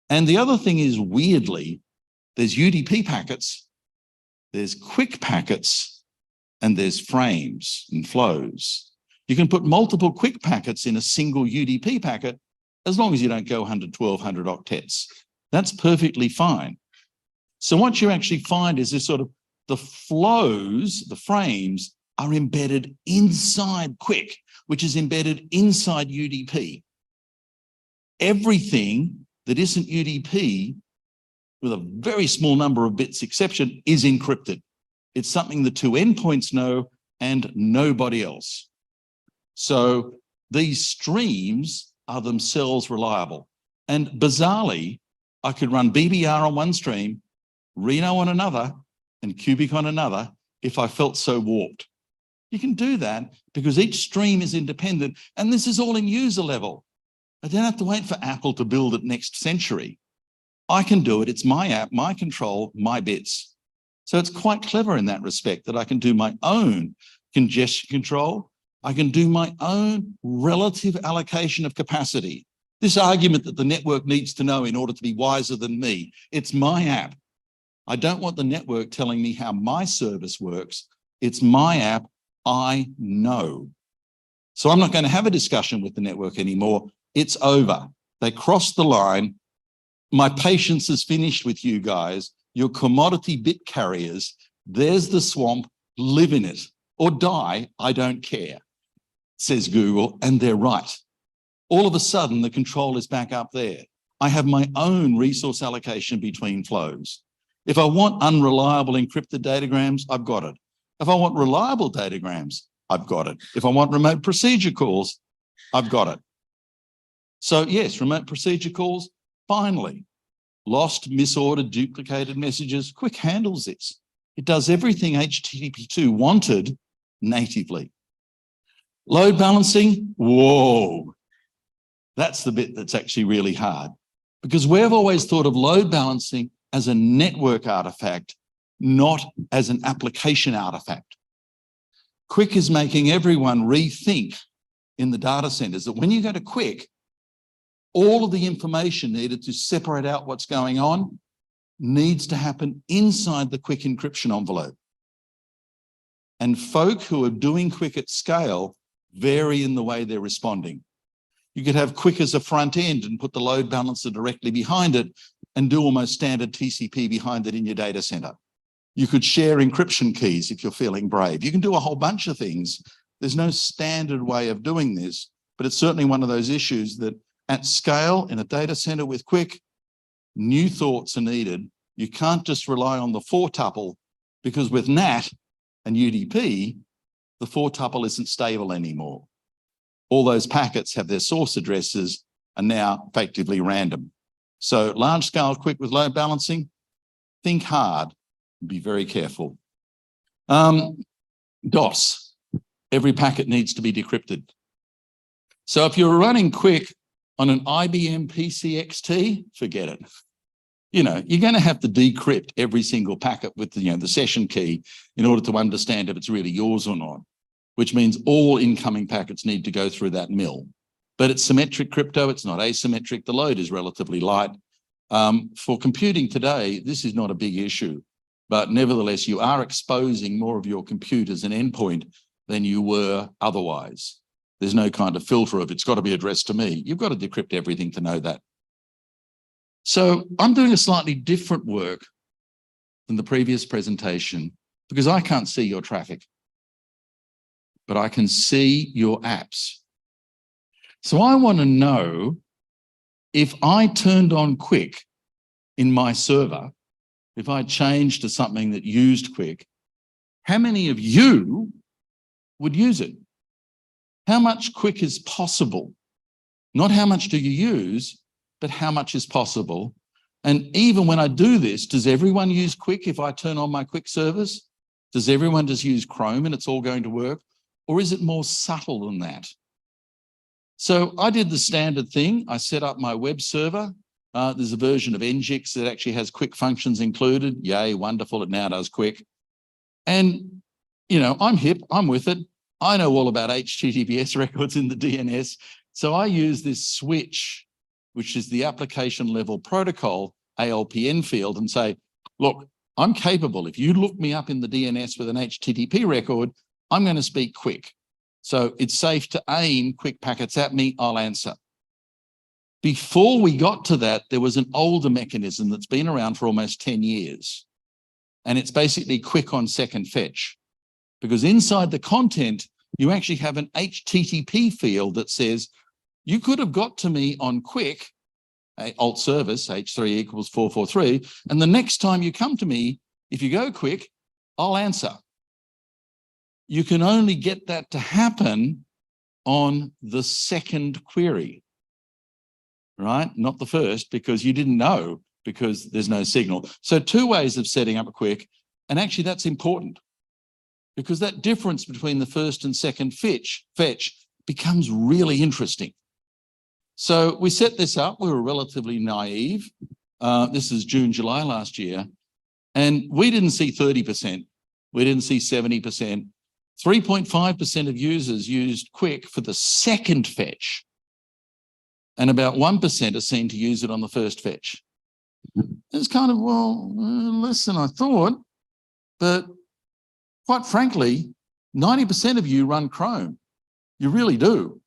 And the other thing is, weirdly, there's UDP packets, there's QUIC packets, and there's frames and flows. You can put multiple QUIC packets in a single UDP packet as long as you don't go 1200 octets. That's perfectly fine. So what you actually find is this sort of the flows, the frames, are embedded inside QUIC, which is embedded inside UDP. Everything that isn't UDP, with a very small number of bits exception, is encrypted. It's something the 2 endpoints know and nobody else. So these streams are themselves reliable. And bizarrely, I could run BBR on one stream, Reno on another, and QUIC on another if I felt so warped. You can do that because each stream is independent, and this is all in user level. I don't have to wait for Apple to build it next century. I can do it. It's my app, my control, my bits. So it's quite clever in that respect that I can do my own congestion control. I can do my own relative allocation of capacity. This argument that the network needs to know in order to be wiser than me, it's my app. I don't want the network telling me how my service works. It's my app. I know. So I'm not going to have a discussion with the network anymore. It's over. They crossed the line. My patience is finished with you guys. You're commodity bit carriers. There's the swamp. Live in it or die. I don't care, says Google, and they're right. All of a sudden, the control is back up there. I have my own resource allocation between flows. If I want unreliable encrypted datagrams, I've got it. If I want reliable datagrams, I've got it. If I want remote procedure calls, I've got it. So yes, remote procedure calls, finally. Lost, misordered, duplicated messages, QUIC handles this. It does everything HTTP2 wanted natively. Load balancing, whoa. That's the bit that's actually really hard, because we've always thought of load balancing as a network artifact, not as an application artifact. QUIC is making everyone rethink in the data centers that when you go to QUIC, all of the information needed to separate out what's going on needs to happen inside the QUIC encryption envelope. And folk who are doing QUIC at scale vary in the way they're responding. You could have QUIC as a front end and put the load balancer directly behind it and do almost standard TCP behind it in your data center. You could share encryption keys if you're feeling brave. You can do a whole bunch of things. There's no standard way of doing this, but it's certainly one of those issues that at scale in a data center with QUIC, new thoughts are needed. You can't just rely on the 4-tuple, because with NAT and UDP, the 4-tuple isn't stable anymore. All those packets have their source addresses and now effectively random. So large scale QUIC with load balancing, think hard, be very careful. DOS, every packet needs to be decrypted. So if you're running QUIC on an IBM PCXT, forget it. You know, you're going to have to decrypt every single packet with the session key in order to understand if it's really yours or not, which means all incoming packets need to go through that mill. But it's symmetric crypto, it's not asymmetric. The load is relatively light. For computing today, this is not a big issue, but nevertheless, you are exposing more of your compute as an endpoint than you were otherwise. There's no kind of filter of it's got to be addressed to me. You've got to decrypt everything to know that. So I'm doing a slightly different work than the previous presentation because I can't see your traffic, but I can see your apps. So I want to know if I turned on QUIC in my server, if I changed to something that used QUIC, how many of you would use it? How much QUIC is possible? Not how much do you use, but how much is possible? And even when I do this, does everyone use QUIC if I turn on my QUIC service? Does everyone just use Chrome and it's all going to work? Or is it more subtle than that? So I did the standard thing. I set up my web server. There's a version of Nginx that actually has QUIC functions included. Yay, wonderful, it now does QUIC. And, you know, I'm hip, I'm with it. I know all about HTTPS records in the DNS. So I use this switch, which is the application level protocol, ALPN field, and say, look, I'm capable. If you look me up in the DNS with an HTTP record, I'm going to speak QUIC. So it's safe to aim QUIC packets at me, I'll answer. Before we got to that, there was an older mechanism that's been around for almost 10 years. And it's basically QUIC on second fetch. Because inside the content, you actually have an HTTP field that says, you could have got to me on QUIC, alt service, H3 equals 443, and the next time you come to me, if you go QUIC, I'll answer. You can only get that to happen on the second query, right? Not the first, because you didn't know, because there's no signal. So 2 ways of setting up a QUIC, and actually that's important, because that difference between the first and second fetch becomes really interesting. So we set this up, we were relatively naive. This is June, July last year, and we didn't see 30%, we didn't see 70%. 3.5% of users used QUIC for the second fetch, and about 1% are seen to use it on the first fetch. It's kind of, well, less than I thought, but quite frankly, 90% of you run Chrome. You really do.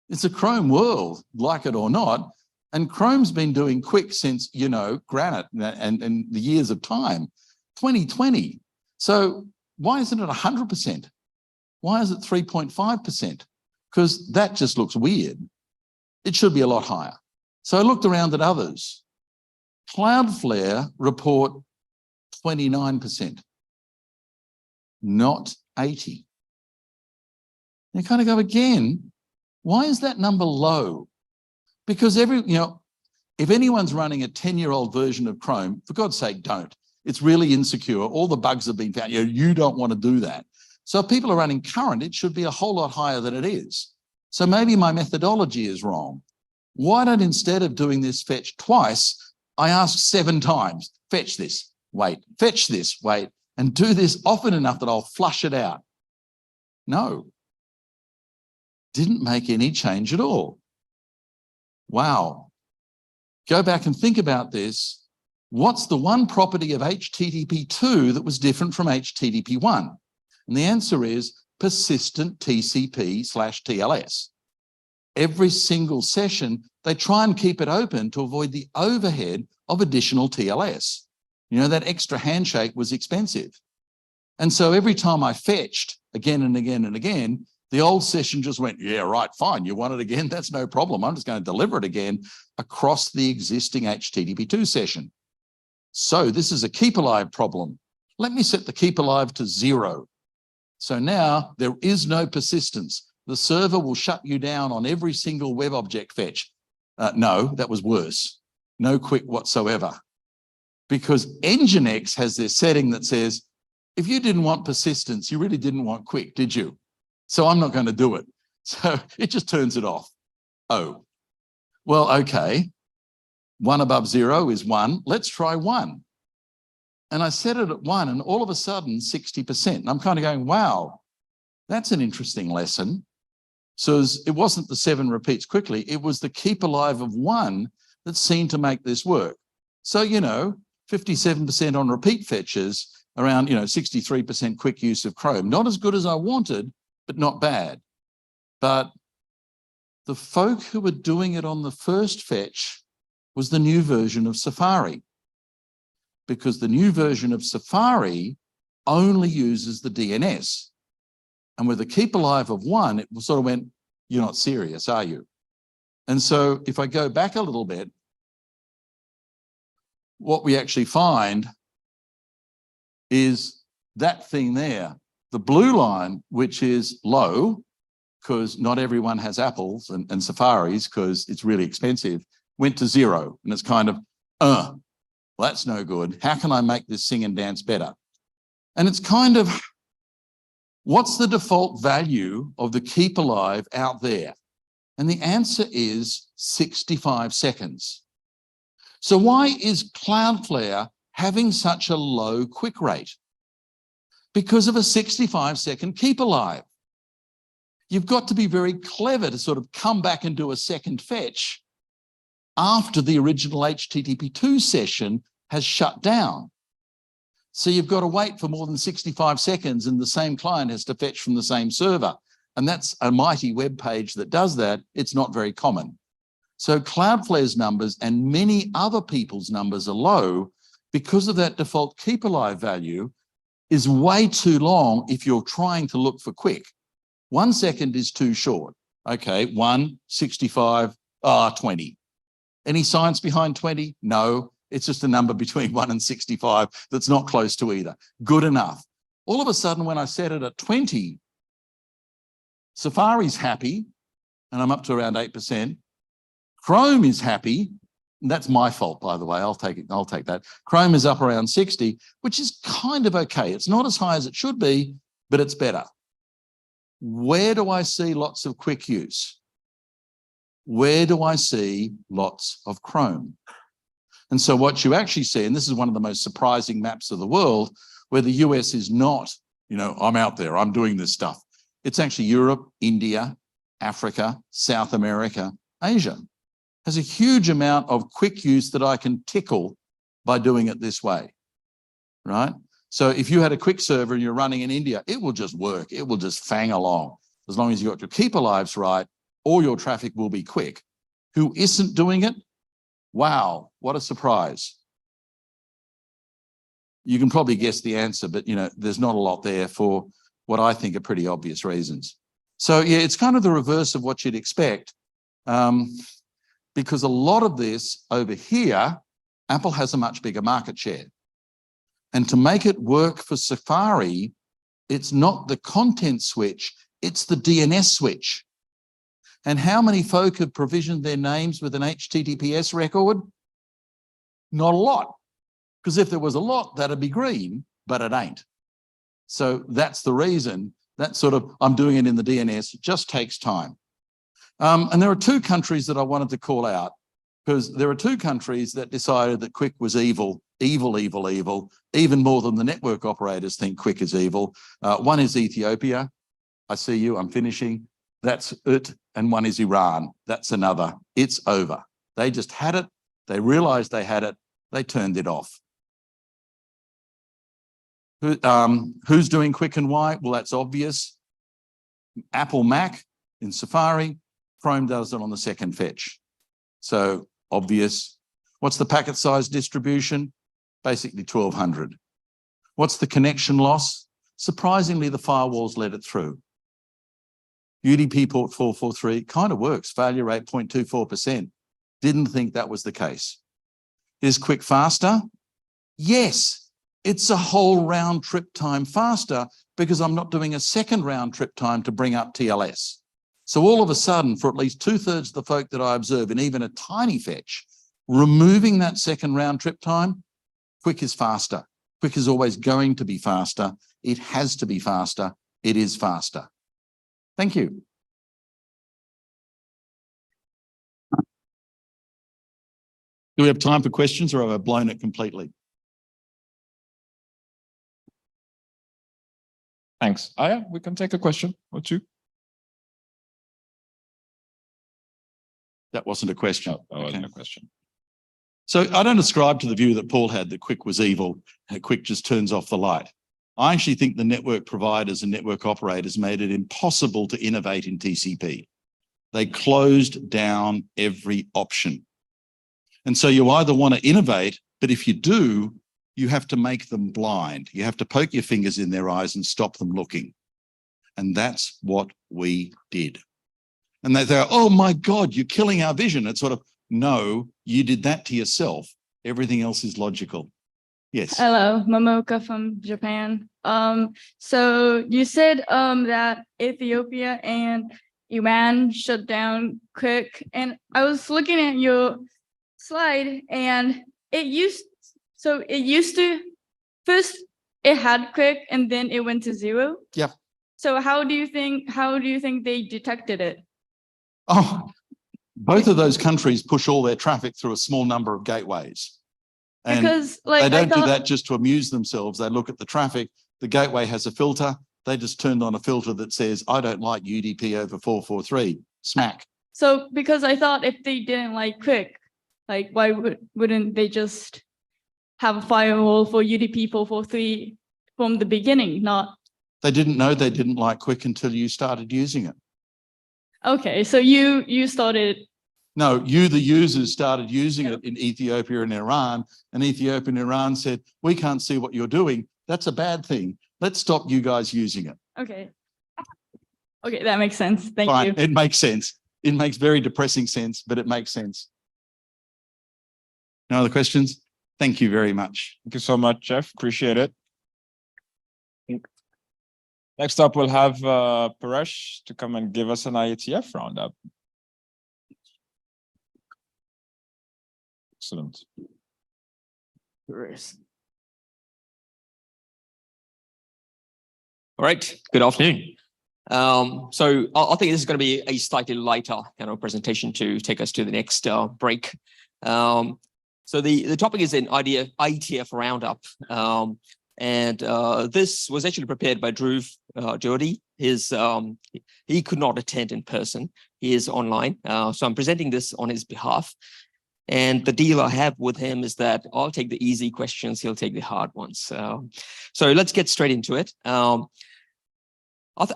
It's a Chrome world, like it or not. And Chrome's been doing QUIC since, you know, Granite and the years of time, 2020. So why isn't it 100%? Why is it 3.5%? Because that just looks weird. It should be a lot higher. So I looked around at others. Cloudflare report 29%, not 80. You kind of go again, why is that number low? Because if anyone's running a 10-year-old version of Chrome, for God's sake, don't. It's really insecure. All the bugs have been found. You don't want to do that. So if people are running current, it should be a whole lot higher than it is. So maybe my methodology is wrong. Why don't, instead of doing this fetch twice, I ask 7 times, fetch this, wait, fetch this, wait, and do this often enough that I'll flush it out? No. Didn't make any change at all. Wow. Go back and think about this. What's the one property of HTTP2 that was different from HTTP1? And the answer is persistent TCP/TLS. Every single session, they try and keep it open to avoid the overhead of additional TLS. You know, that extra handshake was expensive. And so every time I fetched again and again and again, the old session just went, yeah, right, fine. You want it again? That's no problem. I'm just going to deliver it again across the existing HTTP2 session. So this is a keep alive problem. Let me set the keep alive to 0. So now there is no persistence. The server will shut you down on every single web object fetch. No, that was worse. No QUIC whatsoever. Because Nginx has this setting that says, if you didn't want persistence, you really didn't want QUIC, did you? So I'm not going to do it. So it just turns it off. Oh, well, okay. 1 above 0 is 1. Let's try 1. And I set it at 1 and all of a sudden 60%. And I'm kind of going, wow, that's an interesting lesson. So it wasn't the 7 repeats quickly. It was the keep alive of 1 that seemed to make this work. So, 57% on repeat fetches, around, 63% quick use of Chrome. Not as good as I wanted, but not bad. But the folk who were doing it on the first fetch was the new version of Safari, because the new version of Safari only uses the DNS. And with a keep alive of 1, it sort of went, you're not serious, are you? And so if I go back a little bit, what we actually find is that thing there, the blue line, which is low, because not everyone has Apples and Safaris because it's really expensive, went to 0. And it's kind of, well, that's no good. How can I make this sing and dance better? And it's kind of, what's the default value of the keep alive out there? And the answer is 65 seconds. So why is Cloudflare having such a low QUIC rate? Because of a 65-second keep alive. You've got to be very clever to sort of come back and do a second fetch after the original HTTP2 session has shut down. So you've got to wait for more than 65 seconds and the same client has to fetch from the same server. And that's a mighty web page that does that. It's not very common. So Cloudflare's numbers and many other people's numbers are low because of that default keep alive value is way too long if you're trying to look for QUIC. 1 second is too short. Okay, 1, 65, 20. Any science behind 20? No, it's just a number between 1 and 65 that's not close to either. Good enough. All of a sudden, when I set it at 20, Safari's happy, and I'm up to around 8%. Chrome is happy, and that's my fault, by the way. I'll take it. I'll take that. Chrome is up around 60, which is kind of okay. It's not as high as it should be, but it's better. Where do I see lots of QUIC use? Where do I see lots of Chrome? And so what you actually see, and this is one of the most surprising maps of the world, where the US is not, I'm out there, I'm doing this stuff. It's actually Europe, India, Africa, South America, Asia. Has a huge amount of QUIC use that I can tickle by doing it this way, right? So if you had a QUIC server and you're running in India, it will just work. It will just fang along. As long as you got your keeper lives right, all your traffic will be QUIC. Who isn't doing it? Wow, what a surprise. You can probably guess the answer, but there's not a lot there for what I think are pretty obvious reasons. So yeah, it's kind of the reverse of what you'd expect, because a lot of this over here, Apple has a much bigger market share. And to make it work for Safari, it's not the content switch, it's the DNS switch. And how many folk have provisioned their names with an HTTPS record? Not a lot. Because if there was a lot, that'd be green, but it ain't. So that's the reason. That sort of, I'm doing it in the DNS, it just takes time. And there are two countries that I wanted to call out, because there are two countries that decided that QUIC was evil, even more than the network operators think QUIC is evil. One is Ethiopia. I see you, I'm finishing. That's it. And one is Iran. That's another. It's over. They just had it. They realized they had it. They turned it off. Who's doing QUIC and why? Well, that's obvious. Apple Mac in Safari, Chrome does it on the second fetch. So obvious. What's the packet size distribution? Basically 1200. What's the connection loss? Surprisingly, the firewalls let it through. UDP port 443 kind of works, failure rate 0.24%. Didn't think that was the case. Is QUIC faster? Yes, it's a whole round trip time faster because I'm not doing a second round trip time to bring up TLS. So all of a sudden, for at least 2/3 of the folk that I observe in even a tiny fetch, removing that second round trip time, QUIC is faster. QUIC is always going to be faster. It has to be faster. It is faster. Thank you. Do we have time for questions or have I blown it completely? Thanks. Aya, we can take a question or two. That wasn't a question. No, that wasn't a question. So I don't ascribe to the view that Paul had that QUIC was evil and QUIC just turns off the light. I actually think the network providers and network operators made it impossible to innovate in TCP. They closed down every option. And so you either want to innovate, but if you do, you have to make them blind. You have to poke your fingers in their eyes and stop them looking. And that's what we did. And they go, oh my God, you're killing our vision. It's sort of, no, you did that to yourself. Everything else is logical. Yes. Hello, Momoka from Japan. So you said that Ethiopia and Iran shut down QUIC, and I was looking at your slide, and it used to first it had QUIC and then it went to 0. Yeah. So how do you think they detected it? Oh, both of those countries push all their traffic through a small number of gateways. And because like they don't do that just to amuse themselves. They look at the traffic. The gateway has a filter. They just turned on a filter that says, I don't like UDP over 443. Smack. So because I thought if they didn't like QUIC, like why wouldn't they just have a firewall for UDP 443 from the beginning? Not. They didn't know they didn't like QUIC until you started using it. Okay, so you started. No, you, the users, started using it in Ethiopia and Iran, and Ethiopia and Iran said, we can't see what you're doing. That's a bad thing. Let's stop you guys using it. Okay. Okay, that makes sense. Thank you. It makes sense. It makes very depressing sense, but it makes sense. No other questions? Thank you very much. Thank you so much, Jeff. Appreciate it. Next up, we'll have Paresh to come and give us an IETF roundup. Excellent. All right, good afternoon. So I think this is going to be a slightly lighter kind of presentation to take us to the next break. So the topic is an IETF roundup. And this was actually prepared by Dhruv Jodi. He could not attend in person. He is online. So I'm presenting this on his behalf. And the deal I have with him is that I'll take the easy questions, he'll take the hard ones. So let's get straight into it. I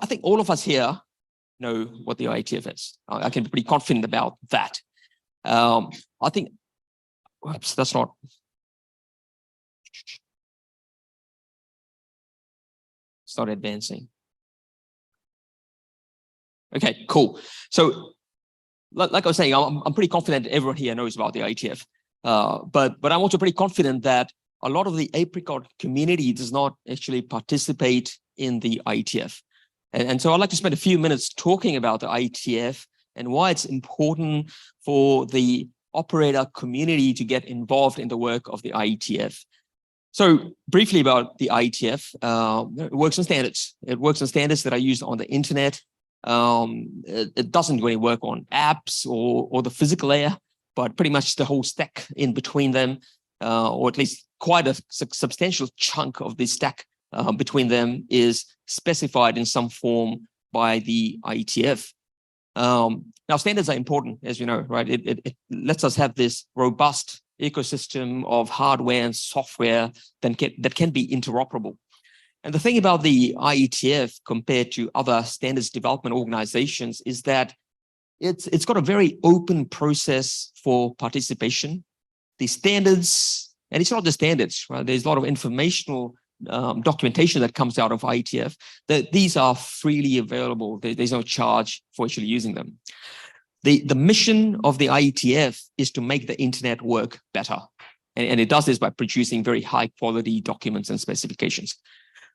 think all of us here know what the IETF is. I can be pretty confident about that. I think, whoops, that's not. It's not advancing. Okay, cool. So, like I was saying, I'm pretty confident everyone here knows about the IETF. But I'm also pretty confident that a lot of the apricot community does not actually participate in the IETF. And so I'd like to spend a few minutes talking about the IETF and why it's important for the operator community to get involved in the work of the IETF. So briefly about the IETF, it works on standards. It works on standards that are used on the internet. It doesn't really work on apps or the physical layer, but pretty much the whole stack in between them, or at least quite a substantial chunk of the stack between them is specified in some form by the IETF. Now, standards are important, as you know, right? It lets us have this robust ecosystem of hardware and software that can be interoperable. And the thing about the IETF compared to other standards development organizations is that it's got a very open process for participation. The standards, and it's not the standards, right? There's a lot of informational documentation that comes out of IETF, that these are freely available. There's no charge for actually using them. The mission of the IETF is to make the internet work better. And it does this by producing very high quality documents and specifications.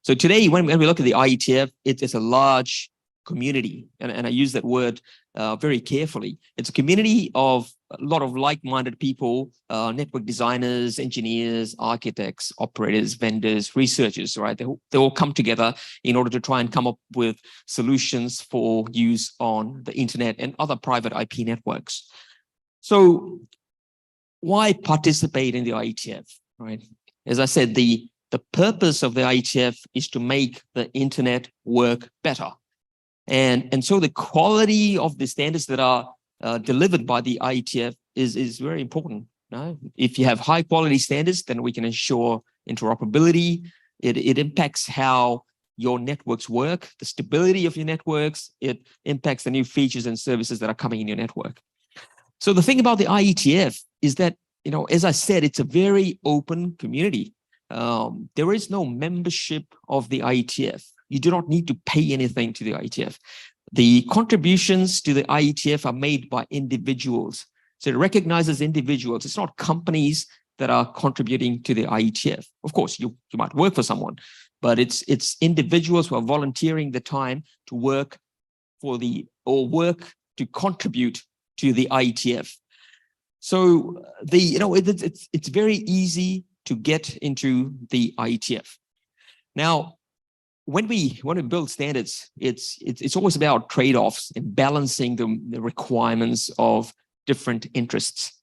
So today, when we look at the IETF, it is a large community, and I use that word very carefully. It's a community of a lot of like-minded people, network designers, engineers, architects, operators, vendors, researchers, right? They all come together in order to try and come up with solutions for use on the internet and other private IP networks. So why participate in the IETF, right? As I said, the purpose of the IETF is to make the internet work better. And so the quality of the standards that are delivered by the IETF is very important. No? If you have high quality standards, then we can ensure interoperability. It impacts how your networks work, the stability of your networks. It impacts the new features and services that are coming in your network. So the thing about the IETF is that, you know, as I said, it's a very open community. There is no membership of the IETF. You do not need to pay anything to the IETF. The contributions to the IETF are made by individuals. So it recognizes individuals. It's not companies that are contributing to the IETF. Of course, you might work for someone, but it's individuals who are volunteering the time to work for work to contribute to the IETF. So it's very easy to get into the IETF. Now, when we build standards, it's always about trade-offs and balancing the requirements of different interests.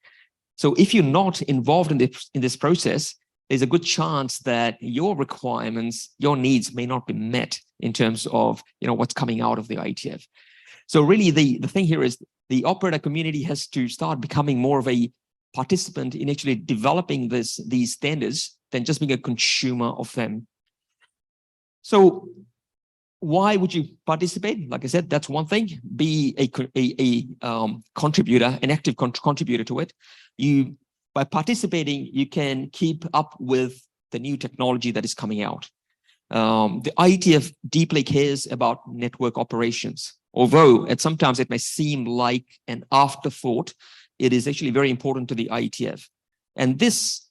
So if you're not involved in this process, there's a good chance that your requirements, your needs may not be met in terms of what's coming out of the IETF. So really, the thing here is the operator community has to start becoming more of a participant in actually developing these standards than just being a consumer of them. So why would you participate? Like I said, that's one thing. Be a contributor, an active contributor to it. By participating, you can keep up with the new technology that is coming out. The IETF deeply cares about network operations. Although sometimes it may seem like an afterthought, it is actually very important to the IETF. And this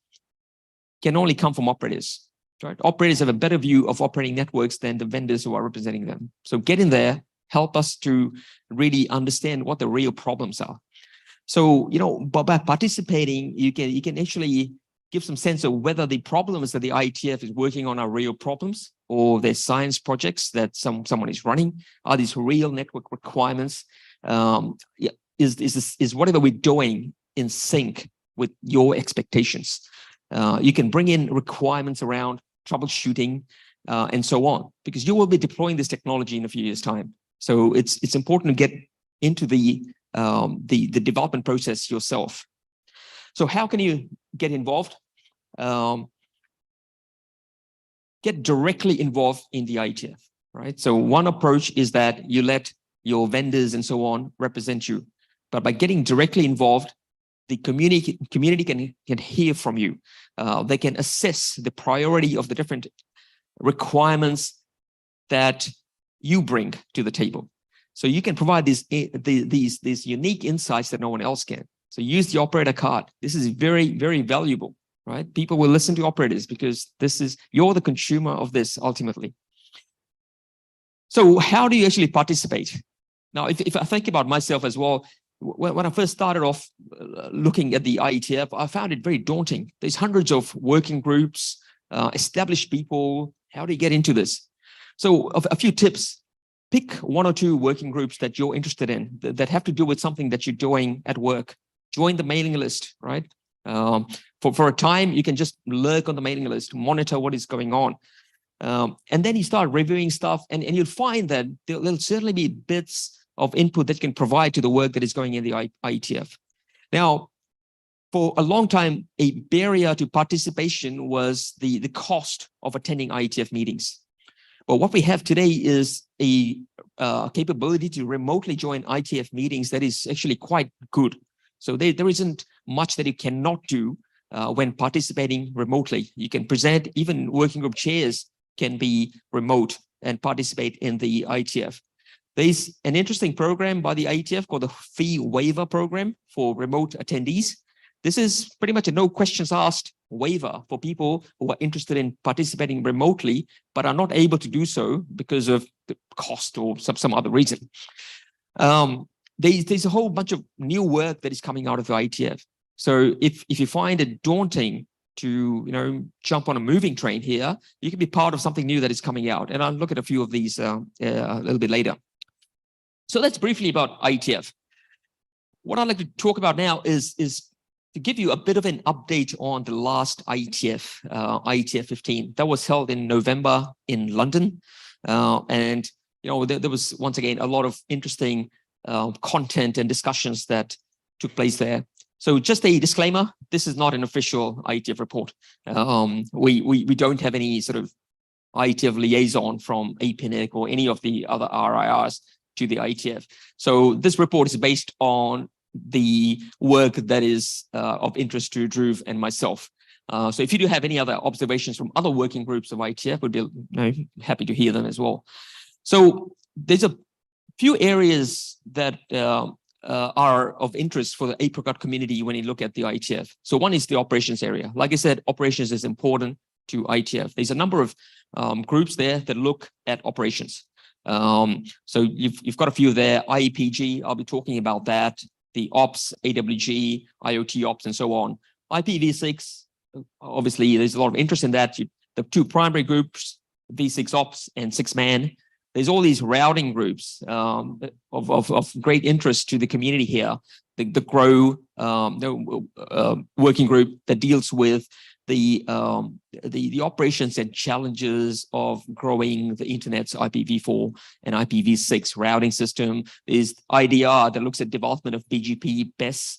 can only come from operators. Right? Operators have a better view of operating networks than the vendors who are representing them. So get in there, help us to really understand what the real problems are. So, by participating, you can actually give some sense of whether the problems that the IETF is working on are real problems or they're science projects that someone is running. Are these real network requirements? Is whatever we're doing in sync with your expectations? You can bring in requirements around troubleshooting and so on, because you will be deploying this technology in a few years' time. So it's important to get into the development process yourself. So how can you get involved? Get directly involved in the IETF, right? So one approach is that you let your vendors and so on represent you. But by getting directly involved, the community can hear from you. They can assess the priority of the different requirements that you bring to the table. So you can provide these unique insights that no one else can. So use the operator card. This is very, very valuable, right? People will listen to operators because you're the consumer of this ultimately. So how do you actually participate? Now, if I think about myself as well, when I first started off looking at the IETF, I found it very daunting. There's hundreds of working groups, established people. How do you get into this? So a few tips. Pick 1 or 2 working groups that you're interested in that have to do with something that you're doing at work. Join the mailing list, right? For a time, you can just lurk on the mailing list, monitor what is going on. And then you start reviewing stuff and you'll find that there'll certainly be bits of input that you can provide to the work that is going in the IETF. Now, for a long time, a barrier to participation was the cost of attending IETF meetings. But what we have today is a capability to remotely join IETF meetings that is actually quite good. So there isn't much that you cannot do when participating remotely. You can present, even working group chairs can be remote and participate in the IETF. There's an interesting program by the IETF called the Fee Waiver Program for remote attendees. This is pretty much a no questions asked waiver for people who are interested in participating remotely, but are not able to do so because of the cost or some other reason. There's a whole bunch of new work that is coming out of the IETF. So if you find it daunting to jump on a moving train here, you can be part of something new that is coming out. And I'll look at a few of these a little bit later. So that's briefly about IETF. What I'd like to talk about now is to give you a bit of an update on the last IETF, IETF 15. That was held in November in London. And there was, once again, a lot of interesting content and discussions that took place there. So just a disclaimer, this is not an official IETF report. We don't have any sort of IETF liaison from APNIC or any of the other RIRs to the IETF. So this report is based on the work that is of interest to Dhruv and myself. So if you do have any other observations from other working groups of IETF, we'd be happy to hear them as well. So there's a few areas that are of interest for the apricot community when you look at the IETF. So one is the operations area. Like I said, operations is important to IETF. There's a number of groups there that look at operations. So you've got a few there. IEPG, I'll be talking about that. The ops, AWG, IoT ops, and so on. IPv6, obviously, there's a lot of interest in that. The 2 primary groups, V6 ops and 6man. There's all these routing groups of great interest to the community here. The GROW working group that deals with the operations and challenges of growing the internet's IPv4 and IPv6 routing system. There's IDR that looks at development of BGP, BES,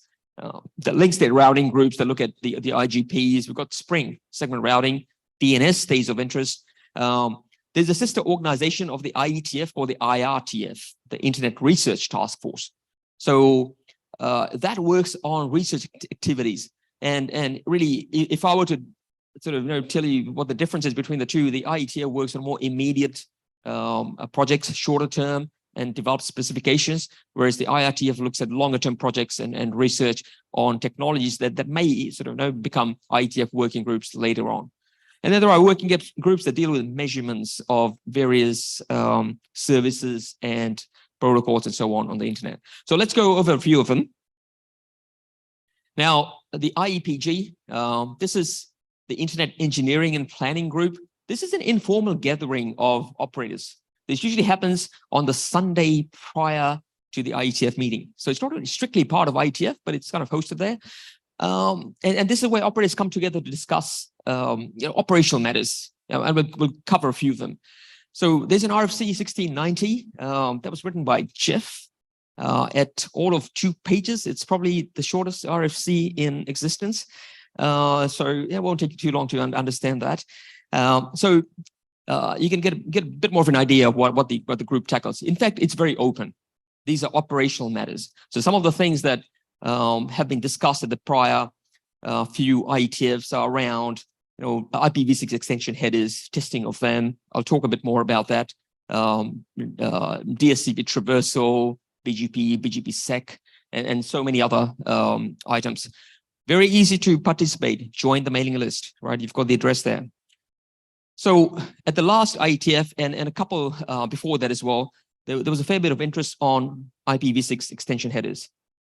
that links their routing groups that look at the IGPs. We've got Spring, segment routing, DNS stays of interest. There's a sister organization of the IETF called the IRTF, the Internet Research Task Force. So that works on research activities. And really, if I were to sort of tell you what the difference is between the two, the IETF works on more immediate projects, shorter term, and develops specifications, whereas the IRTF looks at longer term projects and research on technologies that may sort of become IETF working groups later on. And then there are working groups that deal with measurements of various services and protocols and so on the internet. So let's go over a few of them. Now, the IEPG, this is the Internet Engineering and Planning Group. This is an informal gathering of operators. This usually happens on the Sunday prior to the IETF meeting. So it's not really strictly part of IETF, but it's kind of hosted there. And this is where operators come together to discuss operational matters, and we'll cover a few of them. So there's an RFC 1690 that was written by Jeff at all of 2 pages. It's probably the shortest RFC in existence. So it won't take you too long to understand that. So you can get a bit more of an idea of what the group tackles. In fact, it's very open. These are operational matters. So some of the things that have been discussed at the prior few IETFs are around, IPv6 extension headers, testing of them. I'll talk a bit more about that. DSCP traversal, BGP, BGP-SEC, and so many other items. Very easy to participate. Join the mailing list, right? You've got the address there. So at the last IETF and a couple before that as well, there was a fair bit of interest on IPv6 extension headers.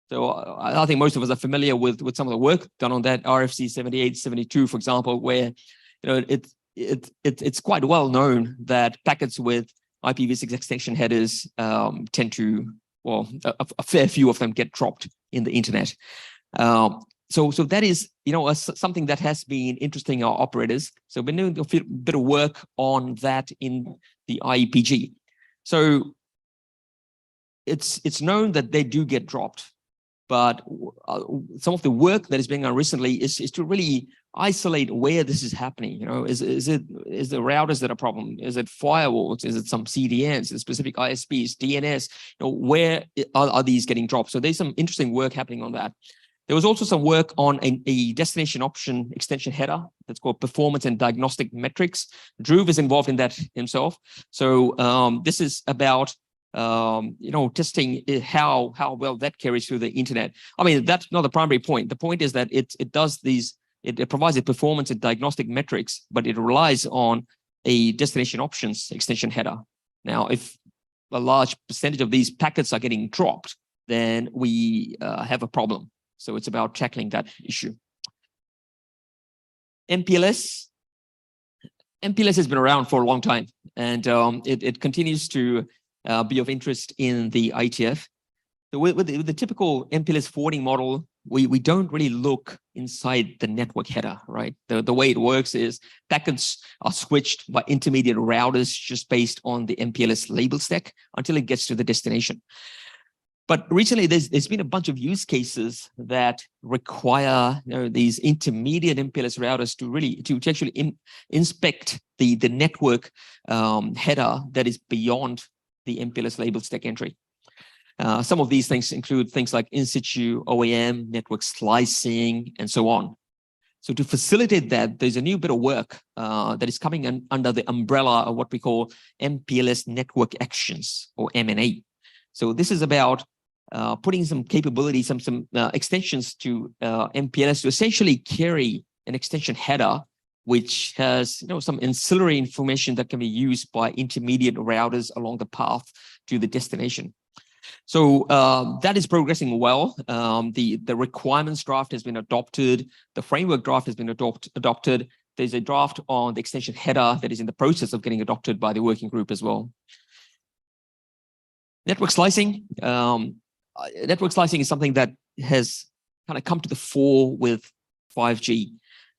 So I think most of us are familiar with some of the work done on that, RFC 78, 72, for example, where it's quite well known that packets with IPv6 extension headers tend to, well, a fair few of them get dropped in the internet. So that is, something that has been interesting our operators. So we're doing a bit of work on that in the IEPG. So it's known that they do get dropped, but some of the work that is being done recently is to really isolate where this is happening. Is the routers that are a problem? Is it firewalls? Is it some CDNs? Is it specific ISPs, DNS? Where are these getting dropped? So there's some interesting work happening on that. There was also some work on a destination option extension header that's called performance and diagnostic metrics. Dhruv is involved in that himself. So this is about testing how well that carries through the internet. I mean, that's not the primary point. The point is that it does these. It provides a performance and diagnostic metrics, but it relies on a destination options extension header. Now, if a large percentage of these packets are getting dropped, then we have a problem. So it's about tackling that issue. MPLS has been around for a long time, and it continues to be of interest in the IETF. So with the typical MPLS forwarding model, we don't really look inside the network header, right? The way it works is packets are switched by intermediate routers just based on the MPLS label stack until it gets to the destination. But recently, there's been a bunch of use cases that require these intermediate MPLS routers to actually inspect the network header that is beyond the MPLS label stack entry. Some of these things include things like in-situ OAM, network slicing, and so on. So to facilitate that, there's a new bit of work that is coming under the umbrella of what we call MPLS network actions, or M&A. So this is about putting some capabilities, some extensions to MPLS to essentially carry an extension header which has some ancillary information that can be used by intermediate routers along the path to the destination. So that is progressing well. The requirements draft has been adopted. The framework draft has been adopted. There's a draft on the extension header that is in the process of getting adopted by the working group as well. Network slicing. Network slicing is something that has kind of come to the fore with 5G.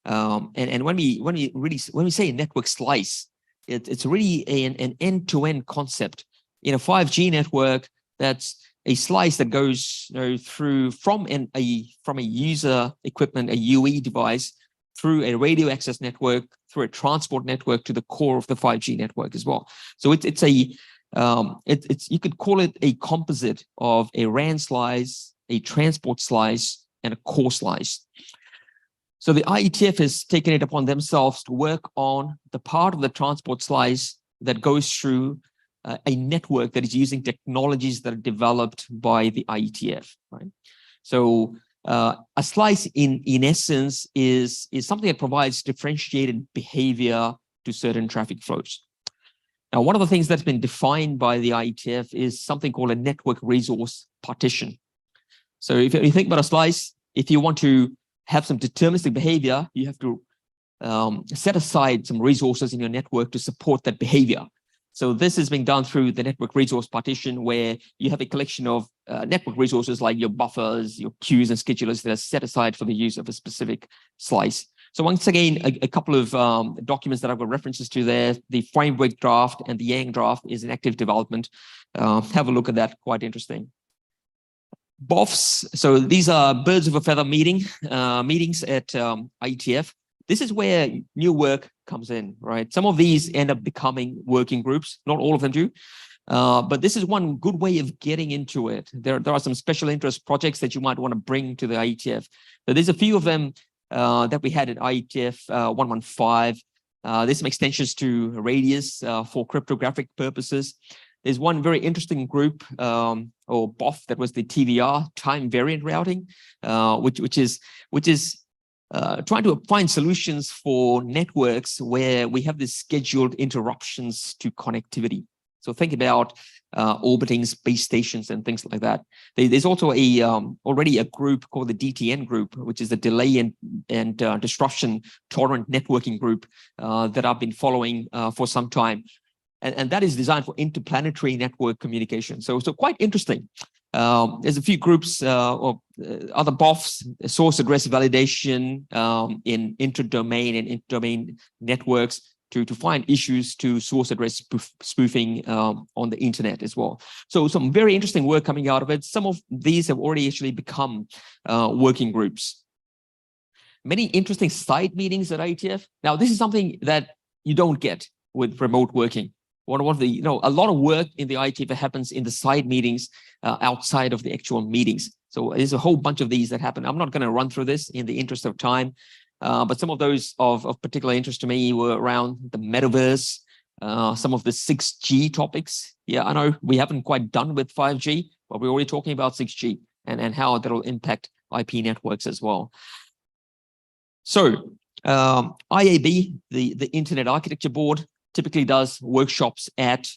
And when we say network slice, it's really an end-to-end concept. In a 5G network, that's a slice that goes through from a user equipment, a UE device, through a radio access network, through a transport network to the core of the 5G network as well. So it's you could call it a composite of a RAN slice, a transport slice, and a core slice. So the IETF has taken it upon themselves to work on the part of the transport slice that goes through a network that is using technologies that are developed by the IETF, right? So a slice in essence is something that provides differentiated behavior to certain traffic flows. Now, one of the things that's been defined by the IETF is something called a network resource partition. So if you think about a slice, if you want to have some deterministic behavior, you have to set aside some resources in your network to support that behavior. So this is being done through the network resource partition, where you have a collection of network resources like your buffers, your queues and schedulers that are set aside for the use of a specific slice. So once again, a couple of documents that I've got references to there. The framework draft and the Yang draft is in active development. Have a look at that, quite interesting. BOFs. So these are birds of a feather meetings at IETF. This is where new work comes in, right? Some of these end up becoming working groups. Not all of them do. But this is one good way of getting into it. There are some special interest projects that you might want to bring to the IETF. So there's a few of them that we had at IETF 115. There's some extensions to Radius for cryptographic purposes. There's one very interesting group or BOF that was the TVR, time variant routing, which is trying to find solutions for networks where we have these scheduled interruptions to connectivity. So think about orbiting space stations and things like that. There's also already a group called the DTN group, which is the delay and disruption tolerant networking group that I've been following for some time. And that is designed for interplanetary network communication. So quite interesting. There's a few groups or other BOFs, source address validation in interdomain and interdomain networks to find issues to source address spoofing on the internet as well. So some very interesting work coming out of it. Some of these have already actually become working groups. Many interesting side meetings at IETF. Now, this is something that you don't get with remote working. One of the, a lot of work in the IETF happens in the side meetings outside of the actual meetings. So there's a whole bunch of these that happen. I'm not going to run through this in the interest of time, but some of those of particular interest to me were around the metaverse, some of the 6G topics. Yeah, I know we haven't quite done with 5G, but we're already talking about 6G and how that'll impact IP networks as well. So IAB, the Internet Architecture Board, typically does workshops at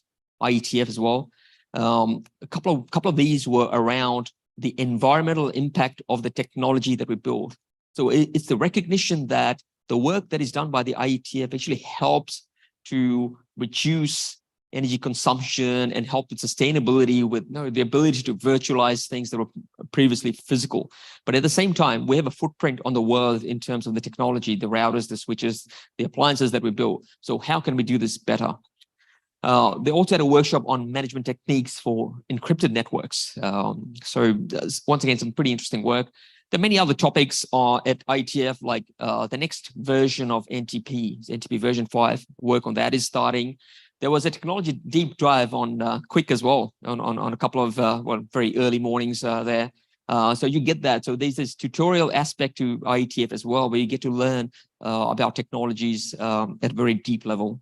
IETF as well. A couple of these were around the environmental impact of the technology that we build. So it's the recognition that the work that is done by the IETF actually helps to reduce energy consumption and help with sustainability, with the ability to virtualize things that were previously physical. But at the same time, we have a footprint on the world in terms of the technology, the routers, the switches, the appliances that we build. So how can we do this better? They also had a workshop on management techniques for encrypted networks. So once again, some pretty interesting work. There are many other topics at IETF, like the next version of NTP version 5. Work on that is starting. There was a technology deep dive on QUIC as well, on a couple of very early mornings there. So you get that. So there's this tutorial aspect to IETF as well, where you get to learn about technologies at a very deep level.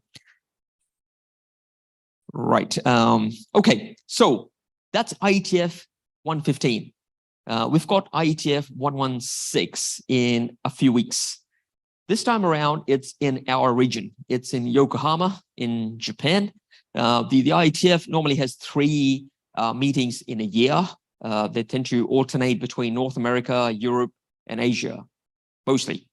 Right. Okay. So that's IETF 115. We've got IETF 116 in a few weeks. This time around, it's in our region. It's in Yokohama in Japan. The IETF normally has 3 meetings in a year. They tend to alternate between North America, Europe, and Asia, mostly.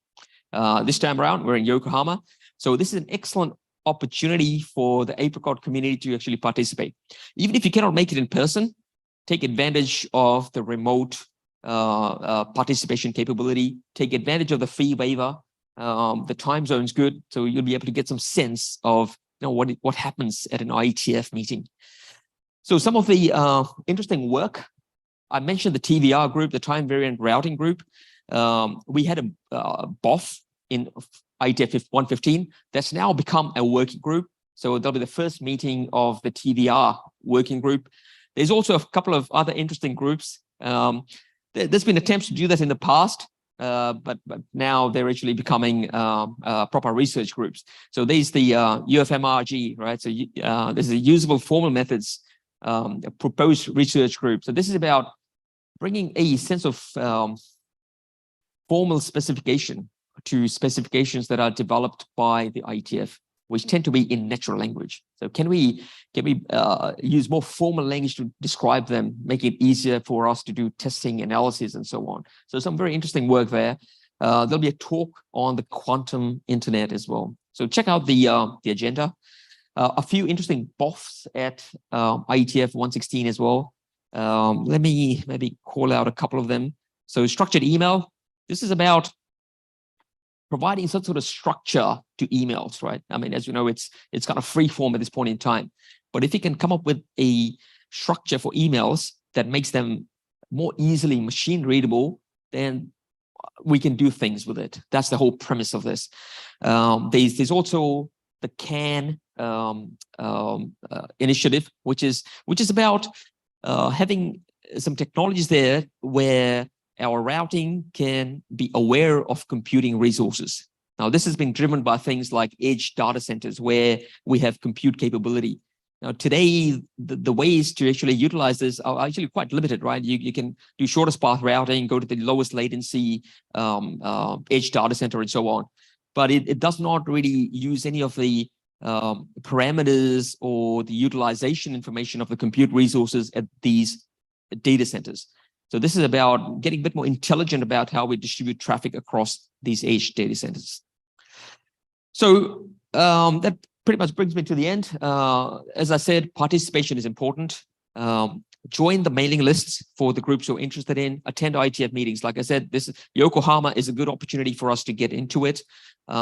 This time around, we're in Yokohama. So this is an excellent opportunity for the apricot community to actually participate. Even if you cannot make it in person, take advantage of the remote participation capability, take advantage of the fee waiver. The time zone's good, so you'll be able to get some sense of what happens at an IETF meeting. So some of the interesting work, I mentioned the TVR group, the time variant routing group. We had a BOF in IETF 115 that's now become a working group. So that'll be the first meeting of the TVR working group. There's also a couple of other interesting groups. There's been attempts to do that in the past. But now they're actually becoming proper research groups. So there's the UFMRG, right? So this is a usable formal methods proposed research group. So this is about bringing a sense of formal specification to specifications that are developed by the IETF, which tend to be in natural language. So can we use more formal language to describe them, make it easier for us to do testing, analysis, and so on? So some very interesting work there. There'll be a talk on the quantum internet as well. So check out the agenda. A few interesting BOFs at IETF 116 as well. Let me maybe call out a couple of them. So structured email. This is about providing some sort of structure to emails, right? I mean, as you know, it's kind of free form at this point in time. But if you can come up with a structure for emails that makes them more easily machine readable, then we can do things with it. That's the whole premise of this. There's also the CAN initiative, which is about having some technologies there where our routing can be aware of computing resources. Now, this has been driven by things like edge data centers where we have compute capability. Now, today, the ways to actually utilize this are actually quite limited, right? You can do shortest path routing, go to the lowest latency edge data center and so on. But it does not really use any of the parameters or the utilization information of the compute resources at these data centers. So this is about getting a bit more intelligent about how we distribute traffic across these edge data centers. So that pretty much brings me to the end. As I said, participation is important. Join the mailing lists for the groups you're interested in. Attend IETF meetings. Like I said, Yokohama is a good opportunity for us to get into it.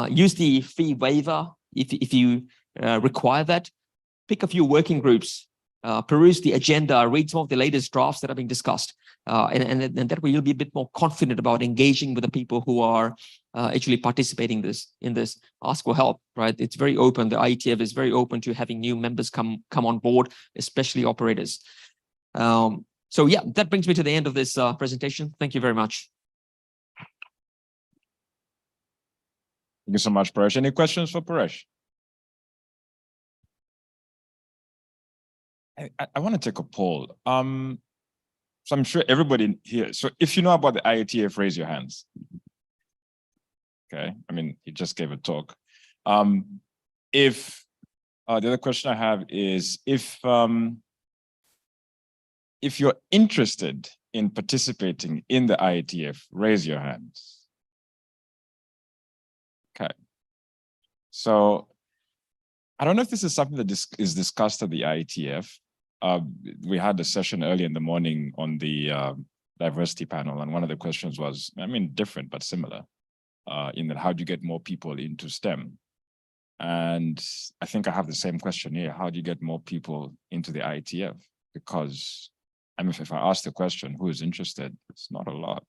Use the fee waiver if you require that. Pick a few working groups. Peruse the agenda. Read some of the latest drafts that are being discussed. And that way you'll be a bit more confident about engaging with the people who are actually participating in this. Ask for help, right? It's very open. The IETF is very open to having new members come on board, especially operators. So yeah, that brings me to the end of this presentation. Thank you very much. Thank you so much, Paresh. Any questions for Paresh? I want to take a poll. So I'm sure everybody here. So if you know about the IETF, raise your hands. Okay. I mean, he just gave a talk. The other question I have is if you're interested in participating in the IETF, raise your hands. Okay. So I don't know if this is something that is discussed at the IETF. We had a session early in the morning on the diversity panel, and one of the questions was, I mean, different but similar, in that how do you get more people into STEM? And I think I have the same question here. How do you get more people into the IETF? Because I mean, if I ask the question, who is interested? It's not a lot.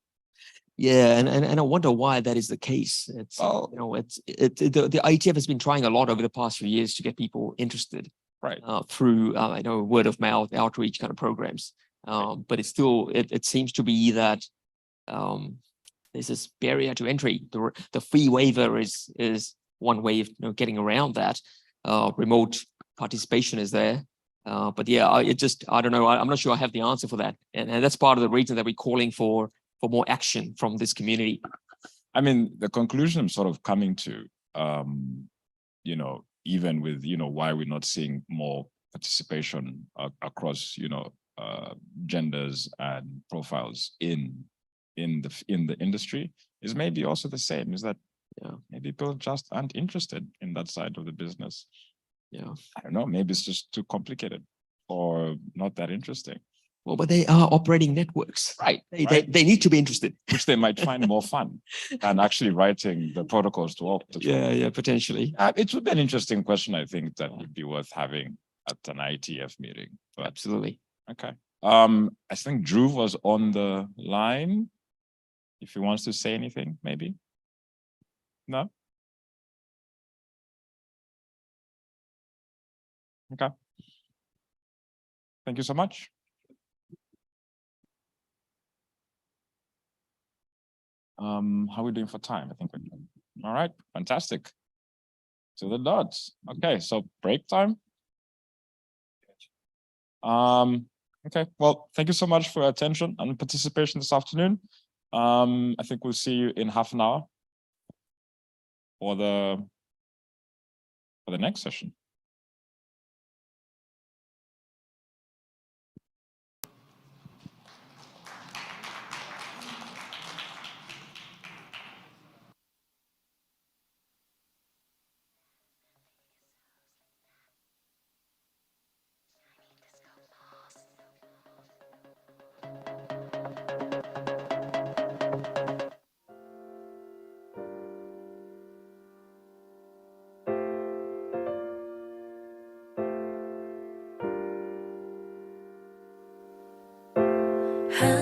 Yeah, and I wonder why that is the case. It's the IETF has been trying a lot over the past few years to get people interested, right? Through I know word of mouth outreach kind of programs. But it's still it seems to be that there's this barrier to entry. The fee waiver is one way of getting around that. Remote participation is there. But yeah, I don't know. I'm not sure I have the answer for that, and that's part of the reason that we're calling for more action from this community. I mean, the conclusion I'm sort of coming to, even with, why we're not seeing more participation across, genders and profiles in the industry is maybe also the same, is that maybe people just aren't interested in that side of the business. Yeah, I don't know, maybe it's just too complicated or not that interesting. Well, but they are operating networks, right? They need to be interested, which they might find more fun than actually writing the protocols to all. Yeah, potentially. It would be an interesting question. I think that would be worth having at an IETF meeting. But, absolutely. Okay. I think Drew was on the line. If he wants to say anything, maybe. No. Okay. Thank you so much. How are we doing for time? I think we're done. All right, fantastic. To the dots. Okay, so break time. Okay, well, thank you so much for your attention and participation this afternoon. I think we'll see you in half an hour for the next session.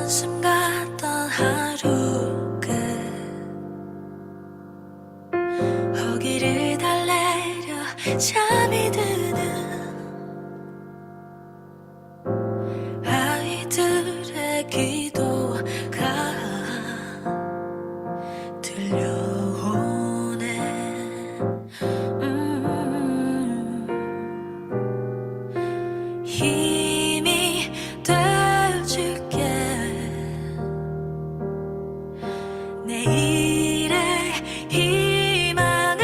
한숨 같던 하루 끝 허기를 달래려 잠이 드는 아이들의 기도가 들려오네. 힘이 되어줄게. 내일의 희망을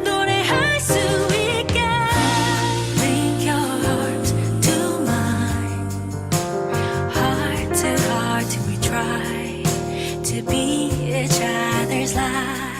노래할 수 있게. Link your heart to mine, heart to heart we try to be each other's light.